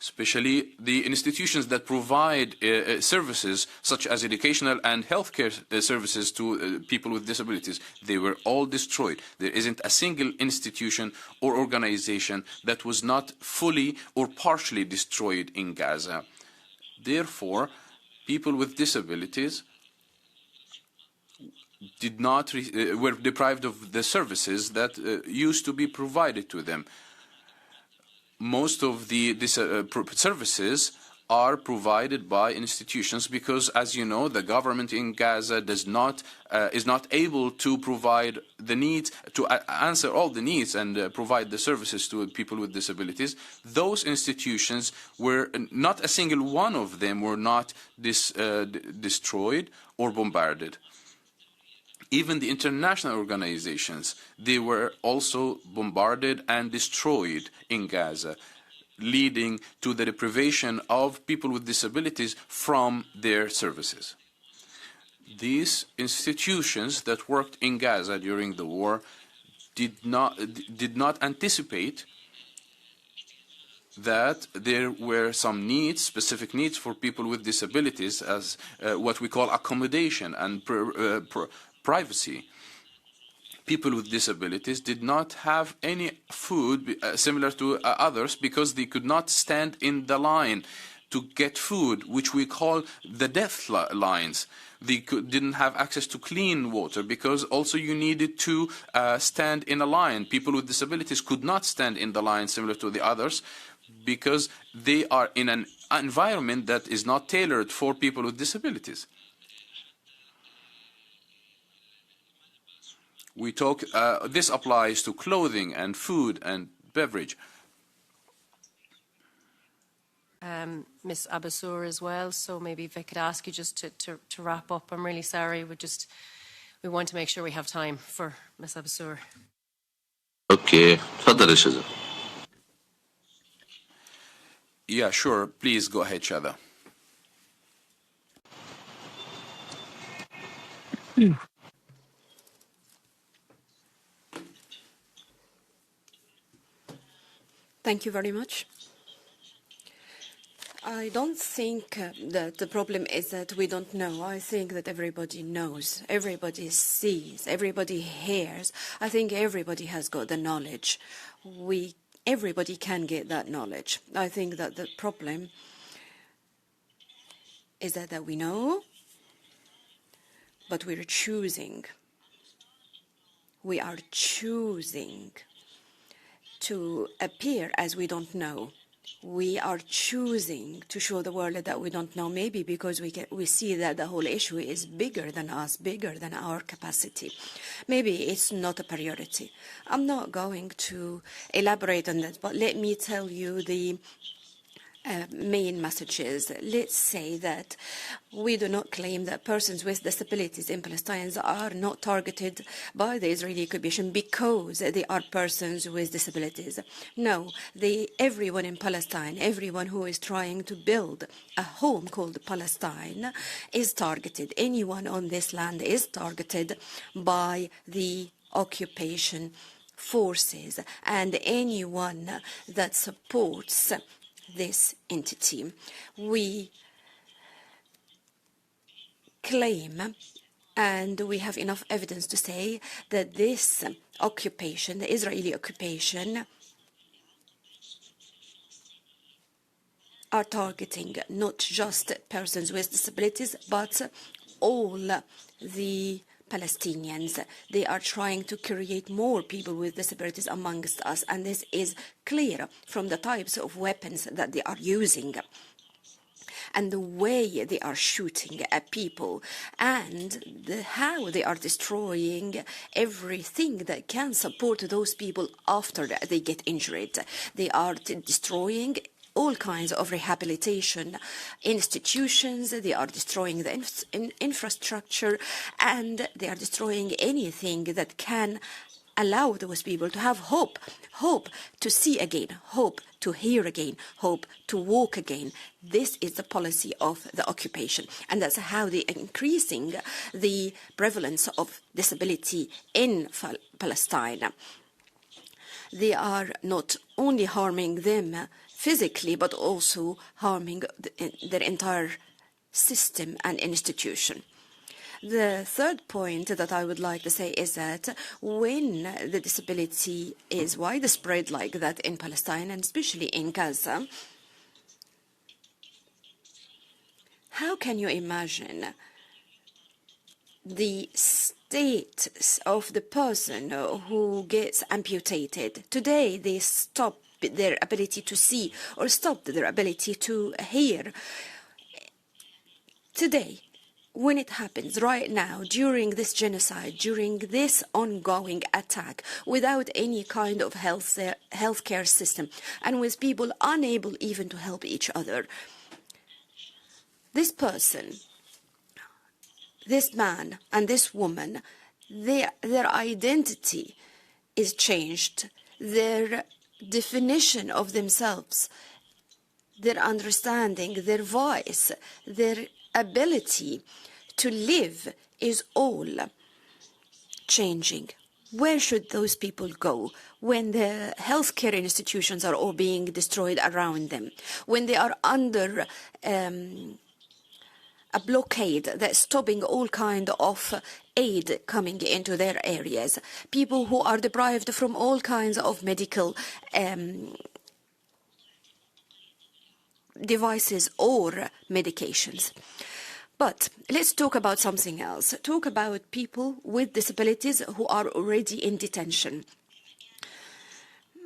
Especially the institutions that provide services such as educational and healthcare services to people with disabilities. They were all destroyed. There isn't a single institution or organization that was not fully or partially destroyed in Gaza. Therefore, people with disabilities were deprived of the services that used to be provided to them. Most of the services are provided by institutions because, as you know, the government in Gaza is not able to provide the needs, to answer all the needs and provide the services to people with disabilities. Those institutions were not a single one of them were not destroyed or bombarded. Even the international organizations, they were also bombarded and destroyed in Gaza, leading to the deprivation of people with disabilities from their services. These institutions that worked in Gaza during the war did not anticipate that there were some needs, specific needs for people with disabilities, as what we call accommodation and privacy. People with disabilities did not have any food similar to others because they could not stand in the line to get food, which we call the death lines. They didn't have access to clean water because also you needed to stand in a line. People with disabilities could not stand in the line similar to the others because they are in an environment that is not tailored for people with disabilities. This applies to clothing and food and beverage. Ms. Abassour as well, so maybe if I could ask you just to wrap up. I'm really sorry, we want to make sure we have time for Ms. Abassour. Okay, تفضل يا شذا. Yeah, sure. Please go ahead, Shada. Thank you very much. I don't think that the problem is that we don't know. I think that everybody knows, everybody sees, everybody hears. I think everybody has got the knowledge. Everybody can get that knowledge. I think that the problem is that we know, but we're choosing. We are choosing to appear as we don't know. We are choosing to show the world that we don't know, maybe because we see that the whole issue is bigger than us, bigger than our capacity. Maybe it's not a priority. I'm not going to elaborate on that, but let me tell you the main messages. Let's say that we do not claim that persons with disabilities in Palestine are not targeted by the Israeli occupation because they are persons with disabilities. No, everyone in Palestine, everyone who is trying to build a home called Palestine is targeted. Anyone on this land is targeted by the occupation forces and anyone that supports this entity. We claim, and we have enough evidence to say, that this occupation, the Israeli occupation, are targeting not just persons with disabilities, but all the Palestinians. They are trying to create more people with disabilities amongst us, and this is clear from the types of weapons that they are using and the way they are shooting at people, and how they are destroying everything that can support those people after they get injured. They are destroying all kinds of rehabilitation institutions, they are destroying the infrastructure, and they are destroying anything that can allow those people to have hope, hope to see again, hope to hear again, hope to walk again. This is the policy of the occupation, and that's how they're increasing the prevalence of disability in Palestine. They are not only harming them physically, but also harming their entire system and institution. The third point that I would like to say is that when the disability is widespread like that in Palestine, and especially in Gaza, how can you imagine the state of the person who gets amputated? Today, they stop their ability to see or stop their ability to hear. Today, when it happens right now, during this genocide, during this ongoing attack, without any kind of healthcare system, and with people unable even to help each other, this person, this man and this woman, their identity is changed. Their definition of themselves, their understanding, their voice, their ability to live is all changing. Where should those people go when the healthcare institutions are all being destroyed around them, when they are under a blockade that's stopping all kind of aid coming into their areas, people who are deprived from all kinds of medical devices or medications? But let's talk about something else. Talk about people with disabilities who are already in detention.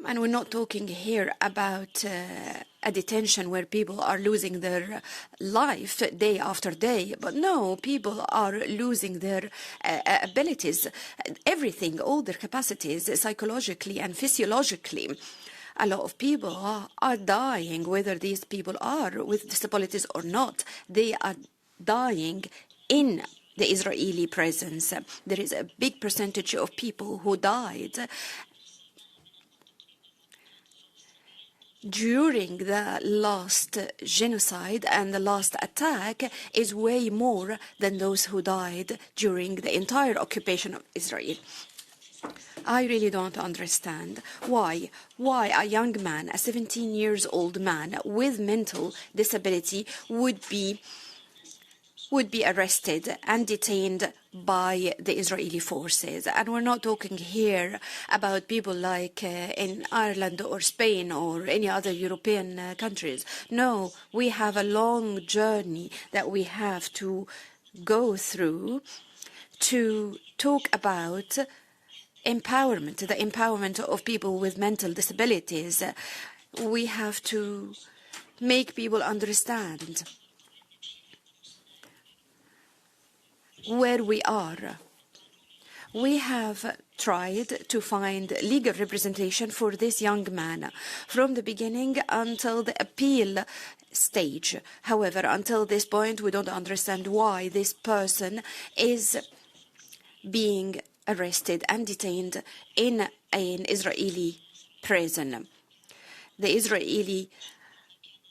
And we're not talking here about a detention where people are losing their life day after day. But no, people are losing their abilities, everything, all their capacities, psychologically and physiologically. A lot of people are dying, whether these people are with disabilities or not. They are dying in the Israeli prisons. There is a big percentage of people who died during the last genocide, and the last attack is way more than those who died during the entire occupation of Israel. I really don't understand why a young man, a 17-year-old man with mental disability would be arrested and detained by the Israeli forces. And we're not talking here about people like in Ireland or Spain or any other European countries. No, we have a long journey that we have to go through to talk about empowerment, the empowerment of people with mental disabilities. We have to make people understand where we are. We have tried to find legal representation for this young man from the beginning until the appeal stage. However, until this point, we don't understand why this person is being arrested and detained in an Israeli prison. The Israeli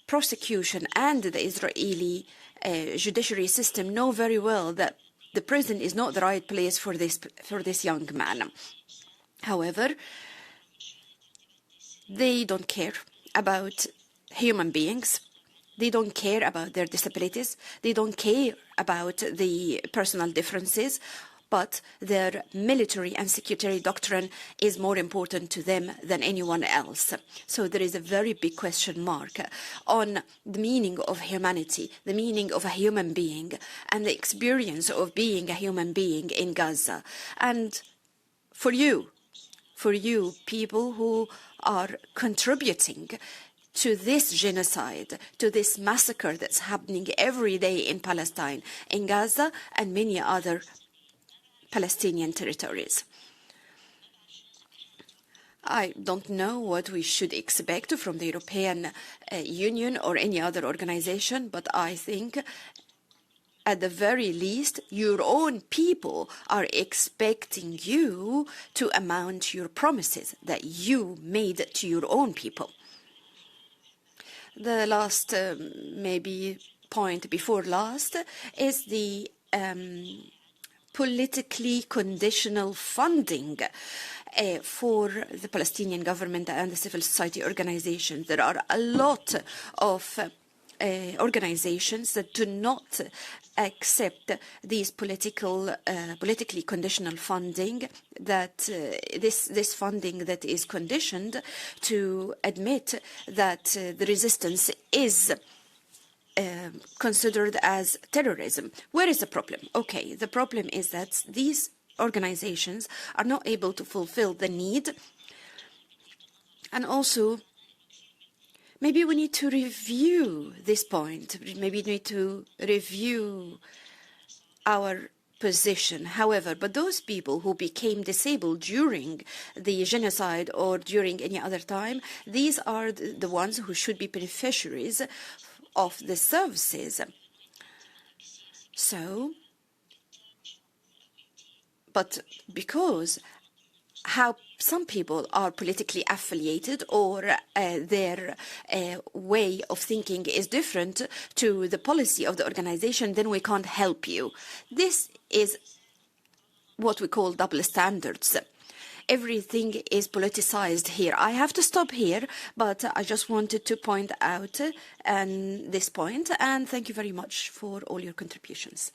prosecution and the Israeli judiciary system know very well that the prison is not the right place for this young man. However, they don't care about human beings. They don't care about their disabilities. They don't care about the personal differences, but their military and security doctrine is more important to them than anyone else. So there is a very big question mark on the meaning of humanity, the meaning of a human being, and the experience of being a human being in Gaza. And for you, people who are contributing to this genocide, to this massacre that's happening every day in Palestine, in Gaza, and many other Palestinian territories. I don't know what we should expect from the European Union or any other organization, but I think at the very least, your own people are expecting you to amount your promises that you made to your own people. The last, maybe point before last, is the politically conditional funding for the Palestinian government and the civil society organizations. There are a lot of organizations that do not accept these politically conditional funding, that this funding that is conditioned to admit that the resistance is considered as terrorism. Where is the problem? Okay, the problem is that these organizations are not able to fulfill the need, and also maybe we need to review this point. Maybe we need to review our position. However, but those people who became disabled during the genocide or during any other time, these are the ones who should be beneficiaries of the services. So, but because how some people are politically affiliated or their way of thinking is different to the policy of the organization, then we can't help you. This is what we call double standards. Everything is politicized here. I have to stop here, but I just wanted to point out this point, and thank you very much for all your contributions.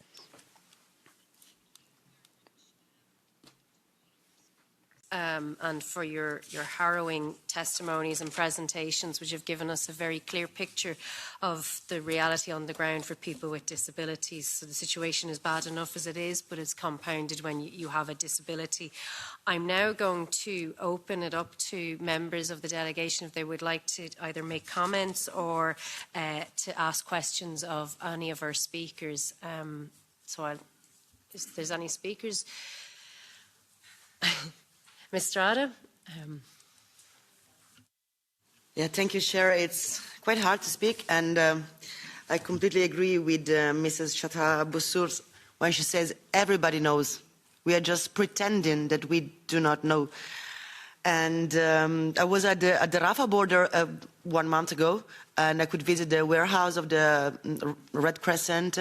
And for your harrowing testimonies and presentations, which have given us a very clear picture of the reality on the ground for people with disabilities. So the situation is bad enough as it is, but it's compounded when you have a disability. I'm now going to open it up to members of the delegation if they would like to either make comments or to ask questions of any of our speakers. If there's any speakers. Ms. Strada? Yeah, thank you, Chair. It's quite hard to speak, and I completely agree with Mrs. Chata Boussour when she says everybody knows. We are just pretending that we do not know. And I was at the Rafah border 1 month ago, and I could visit the warehouse of the Red Crescent,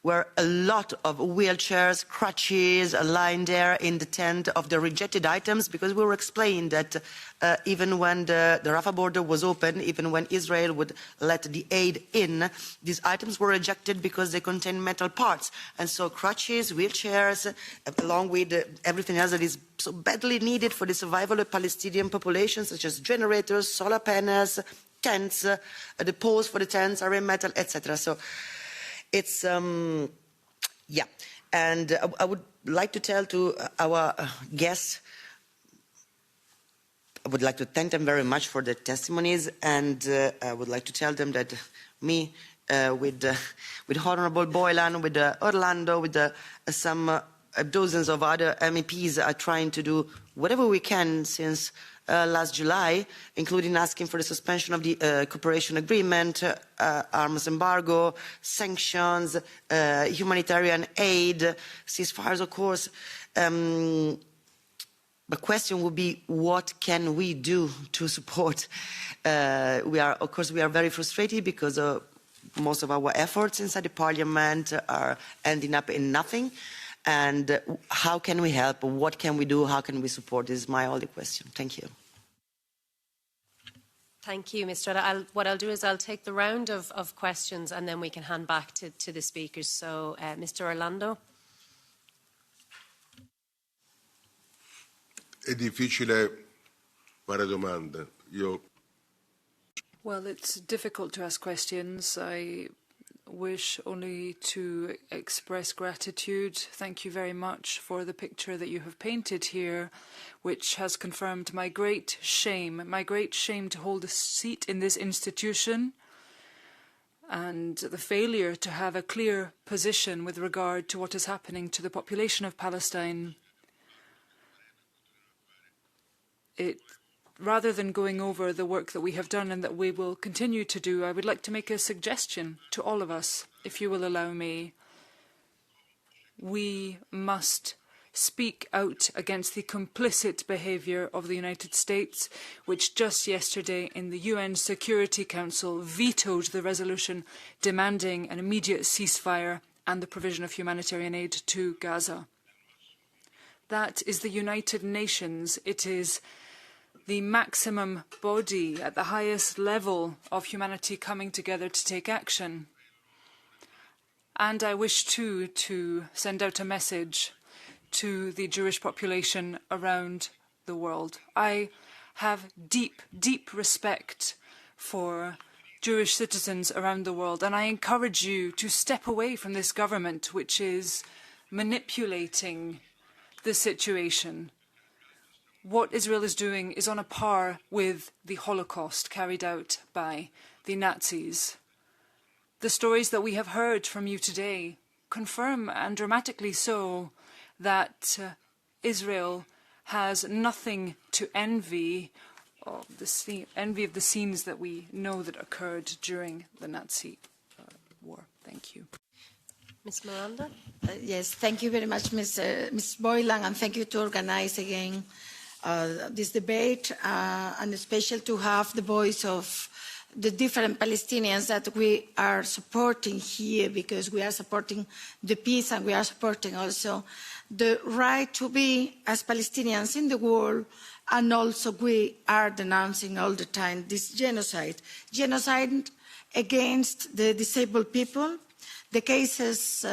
where a lot of wheelchairs, crutches are lying there in the tent of the rejected items, because we were explained that even when the Rafah border was open, even when Israel would let the aid in, these items were rejected because they contain metal parts. And so crutches, wheelchairs, along with everything else that is so badly needed for the survival of Palestinian population, such as generators, solar panels, tents, the poles for the tents are in metal, etc. So it's, yeah. And I would like to tell to our guests, I would like to thank them very much for their testimonies, and I would like to tell them that me, with Honorable Boylan, with Orlando, with some dozens of other MEPs are trying to do whatever we can since last July, including asking for the suspension of the cooperation agreement, arms embargo, sanctions, humanitarian aid, ceasefires, of course. The question would be, what can we do to support? Of course, we are very frustrated because most of our efforts inside the parliament are ending up in nothing. And how can we help? What can we do? How can we support? This is my only question. Thank you. Thank you, Ms. Strada. What I'll do is I'll take the round of questions and then we can hand back to the speakers. So, Mr. Orlando. È difficile fare domande. Well, it's difficult to ask questions. I wish only to express gratitude. Thank you very much for the picture that you have painted here, which has confirmed my great shame to hold a seat in this institution, and the failure to have a clear position with regard to what is happening to the population of Palestine. Rather than going over the work that we have done and that we will continue to do, I would like to make a suggestion to all of us, if you will allow me. We must speak out against the complicit behaviour of the United States, which just yesterday in the UN Security Council vetoed the resolution demanding an immediate ceasefire and the provision of humanitarian aid to Gaza. That is the United Nations. It is the maximum body at the highest level of humanity coming together to take action. And I wish too to send out a message to the Jewish population around the world. I have deep, deep respect for Jewish citizens around the world, and I encourage you to step away from this government which is manipulating the situation. What Israel is doing is on a par with the Holocaust carried out by the Nazis. The stories that we have heard from you today confirm, and dramatically so, that Israel has nothing to envy of the scenes that we know that occurred during the Nazi war. Thank you. Ms. Miranda? Yes, thank you very much, Ms. Boylan, and thank you to organize again this debate, and especially to have the voice of the different Palestinians that we are supporting here, because we are supporting the peace and we are supporting also the right to be as Palestinians in the world, and also we are denouncing all the time this genocide. Genocide against the disabled people, the cases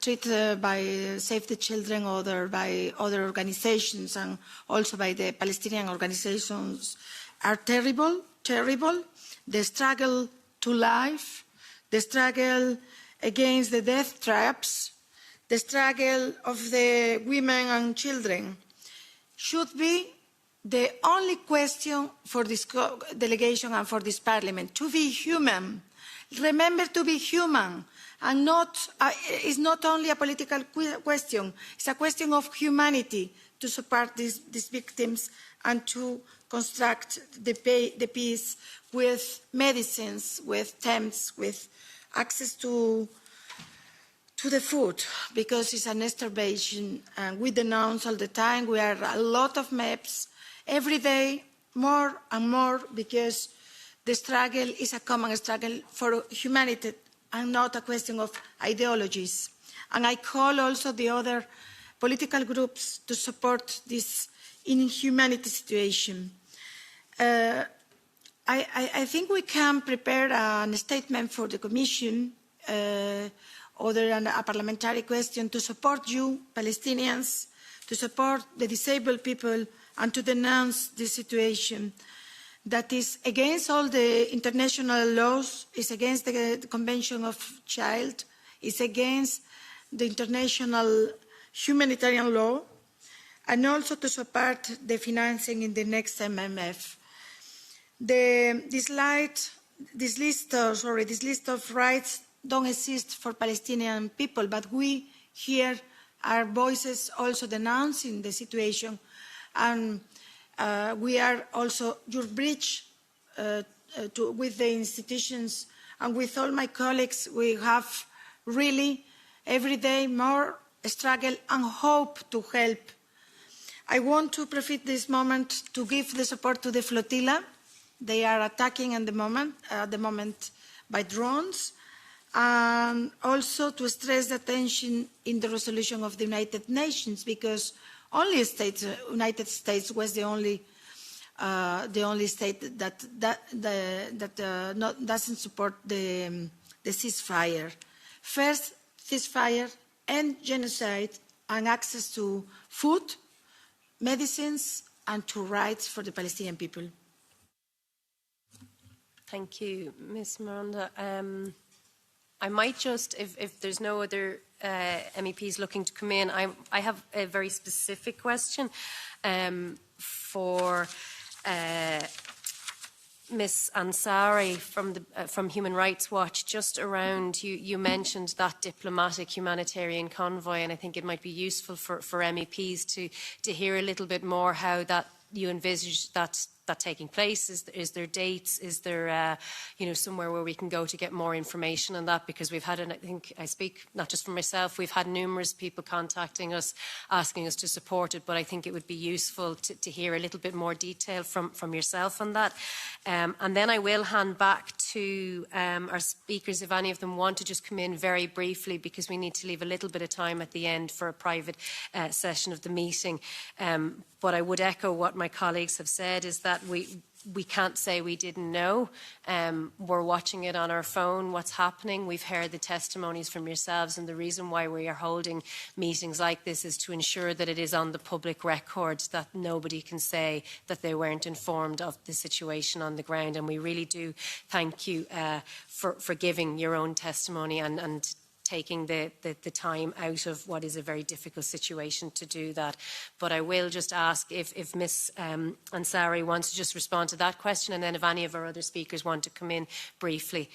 treated by Save the Children or by other organizations and also by the Palestinian organizations are terrible, terrible. The struggle to life, the struggle against the death traps, the struggle of the women and children should be the only question for this delegation and for this parliament, to be human. Remember to be human. And it's not only a political question, it's a question of humanity to support these victims and to construct the peace with medicines, with tents, with access to the food, because it's an starvation, and we denounce all the time. We are a lot of MEPs every day, more and more, because the struggle is a common struggle for humanity and not a question of ideologies. And I call also the other political groups to support this inhumanity situation. I think we can prepare a statement for the Commission or a parliamentary question to support you, Palestinians, to support the disabled people, and to denounce this situation that is against all the international laws, is against the Convention of Child, is against the international humanitarian law, and also to support the financing in the next MMF. This list of rights don't exist for Palestinian people, but we here are voices also denouncing the situation, and we are also your bridge with the institutions, and with all my colleagues we have really every day more struggle and hope to help. I want to profit this moment to give the support to the flotilla. They are attacking at the moment by drones, and also to stress the attention in the resolution of the United Nations, because only United States was the only the only state that doesn't support the ceasefire. First, ceasefire and genocide and access to food, medicines, and to rights for the Palestinian people. Thank you, Ms. Miranda. I might just, if there's no other MEPs looking to come in, I have a very specific question for Ms. Ansari from Human Rights Watch, just around, you mentioned that diplomatic humanitarian convoy, and I think it might be useful for MEPs to hear a little bit more how that you envisage that taking place. Is there dates? Is there somewhere where we can go to get more information on that? Because we've had, and I think I speak not just for myself, we've had numerous people contacting us, asking us to support it, but I think it would be useful to hear a little bit more detail from yourself on that. And then I will hand back to our speakers if any of them want to just come in very briefly, because we need to leave a little bit of time at the end for a private session of the meeting. But I would echo what my colleagues have said, is that we can't say we didn't know. We're watching it on our phone, what's happening. We've heard the testimonies from yourselves, and the reason why we are holding meetings like this is to ensure that it is on the public record, that nobody can say that they weren't informed of the situation on the ground. And we really do thank you for giving your own testimony and taking the time out of what is a very difficult situation to do that. But I will just ask if Ms. Ansari wants to just respond to that question, and then if any of our other speakers want to come in briefly.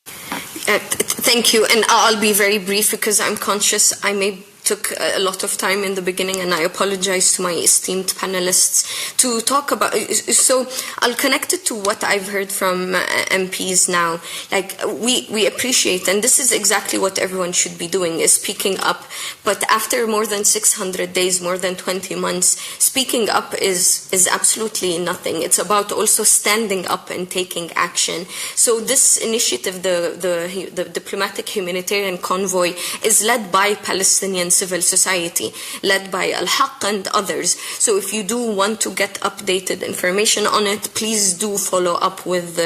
Thank you, and I'll be very brief because I'm conscious I took a lot of time in the beginning, and I apologize to my esteemed panelists to talk about. So I'll connect it to what I've heard from MPs now. Like we appreciate, and this is exactly what everyone should be doing, is speaking up. But after more than 600 days, more than 20 months, speaking up is absolutely nothing. It's about also standing up and taking action. So this initiative, the diplomatic humanitarian convoy, is led by Palestinian civil society, led by Al-Haq and others. So if you do want to get updated information on it, please do follow up with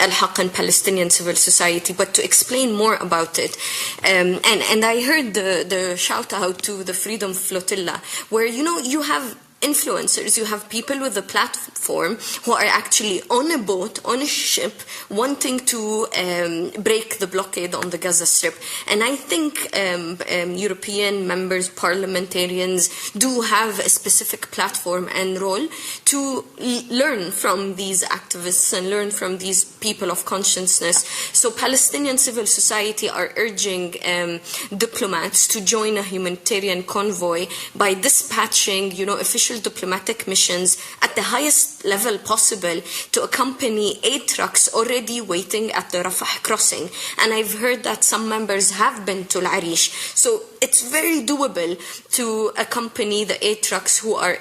Al-Haq and Palestinian civil society. But to explain more about it, and I heard the shout out to the Freedom Flotilla, where you have influencers, you have people with a platform who are actually on a boat, on a ship, wanting to break the blockade on the Gaza Strip. And I think European members, parliamentarians do have a specific platform and role to learn from these activists and learn from these people of consciousness. So Palestinian civil society are urging diplomats to join a humanitarian convoy by dispatching, official diplomatic missions at the highest level possible to accompany aid trucks already waiting at the Rafah crossing. And I've heard that some members have been to Al-Arish. So it's very doable to accompany the aid trucks who are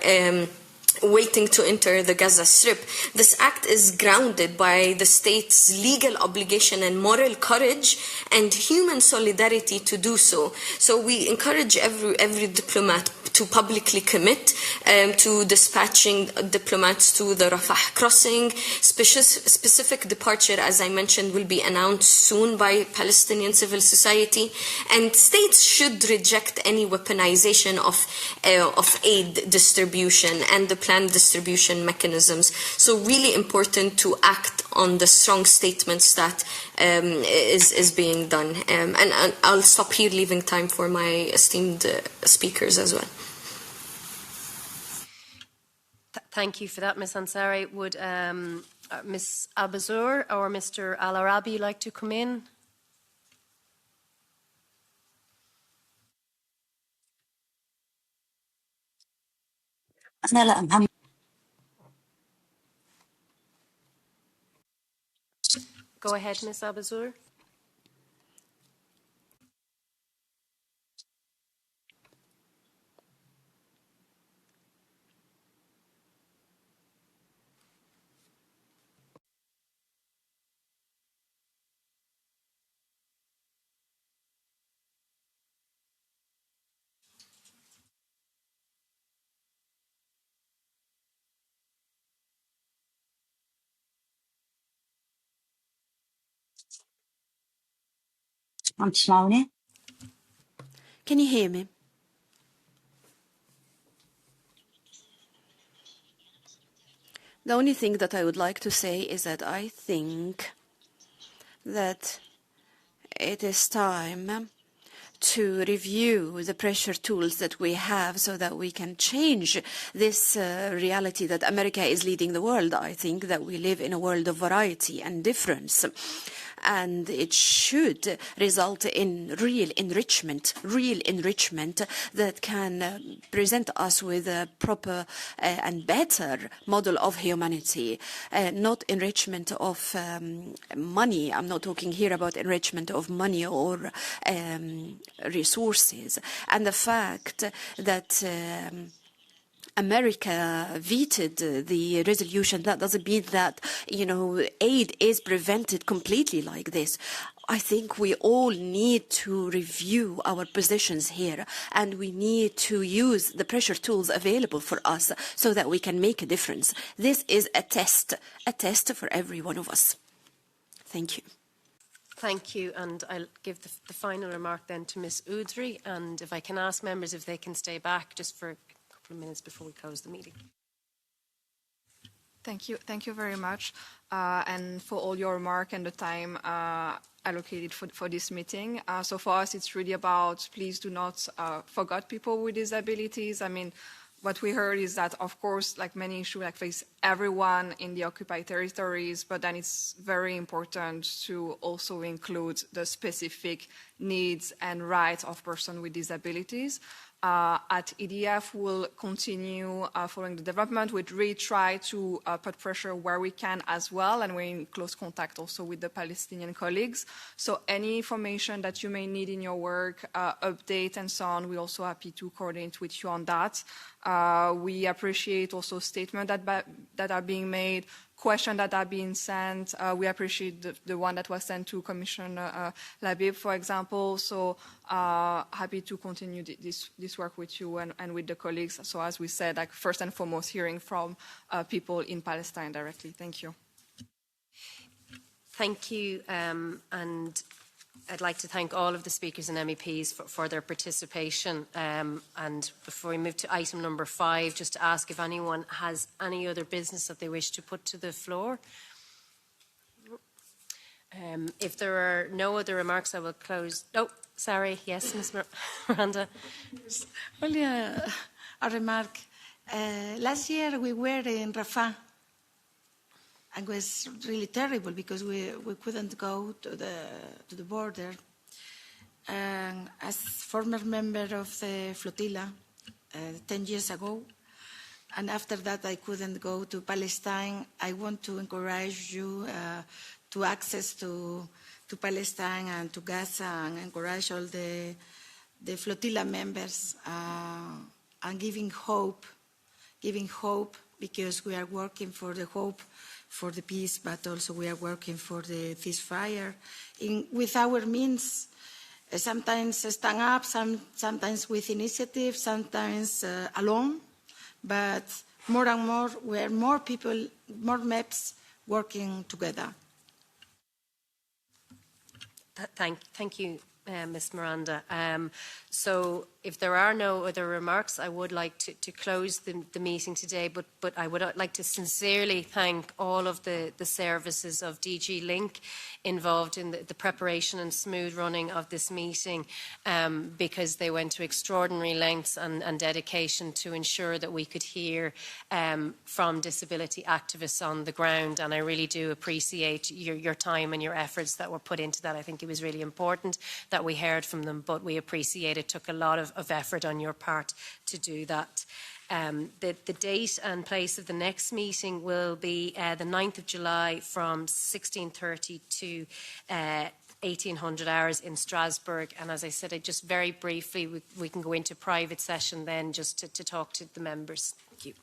waiting to enter the Gaza Strip. This act is grounded by the state's legal obligation and moral courage and human solidarity to do so. So we encourage every diplomat to publicly commit to dispatching diplomats to the Rafah crossing. Specific departure, as I mentioned, will be announced soon by Palestinian civil society. And states should reject any weaponization of aid distribution and the planned distribution mechanisms. So really important to act on the strong statements that is being done. And I'll stop here, leaving time for my esteemed speakers as well. Thank you for that, Ms. Ansari. Would Ms. Abazur or Mr. Al-Arabi like to come in? Go ahead, Ms. Abazur. عم تسمعوني؟ Can you hear me? The only thing that I would like to say is that I think that it is time to review the pressure tools that we have so that we can change this reality that America is leading the world. I think that we live in a world of variety and difference. And it should result in real enrichment that can present us with a proper and better model of humanity, not enrichment of money. I'm not talking here about enrichment of money or resources. And the fact that America vetoed the resolution, that doesn't mean that, aid is prevented completely like this. I think we all need to review our positions here, and we need to use the pressure tools available for us so that we can make a difference. This is a test for every one of us. Thank you. Thank you, and I'll give the final remark then to Ms. Udry, and if I can ask members if they can stay back just for of minutes before we close the meeting. Thank you very much, and for all your remark and the time allocated for this meeting. So for us, it's really about please do not forget people with disabilities. I mean, what we heard is that, of course, like many issues face everyone in the occupied territories, but then it's very important to also include the specific needs and rights of persons with disabilities. At EDF, we'll continue following the development. We'd really try to put pressure where we can as well, and we're in close contact also with the Palestinian colleagues. So any information that you may need in your work, update and so on, we're also happy to coordinate with you on that. We appreciate also statements that are being made, questions that are being sent. We appreciate the one that was sent to Commissioner Labib, for example. So happy to continue this work with you and with the colleagues. So as we said, like first and foremost, hearing from people in Palestine directly. Thank you. Thank you, and I'd like to thank all of the speakers and MEPs for their participation. And before we move to item number 5, just to ask if anyone has any other business that they wish to put to the floor. If there are no other remarks, I will close. Oh, sorry. Yes, Ms. Miranda. Only a remark. Last year we were in Rafah. And it was really terrible because we couldn't go to the border. As former member of the flotilla 10 years ago, and after that I couldn't go to Palestine, I want to encourage you to access to Palestine and to Gaza, and encourage all the flotilla members and giving hope, because we are working for the hope for the peace, but also we are working for the ceasefire with our means. Sometimes stand up, sometimes with initiative, sometimes alone, but more and more, we are more people, more MEPs working together. Thank you, Ms. Miranda. So if there are no other remarks, I would like to close the meeting today, but I would like to sincerely thank all of the services of DG Link involved in the preparation and smooth running of this meeting, because they went to extraordinary lengths and dedication to ensure that we could hear from disability activists on the ground, and I really do appreciate your time and your efforts that were put into that. I think it was really important that we heard from them, but we appreciate it took a lot of effort on your part to do that. The date and place of the next meeting will be the 9th of July from 16:30 to 1800 hours in Strasbourg. And as I said, just very briefly, we can go into private session then just to talk to the members. Thank you.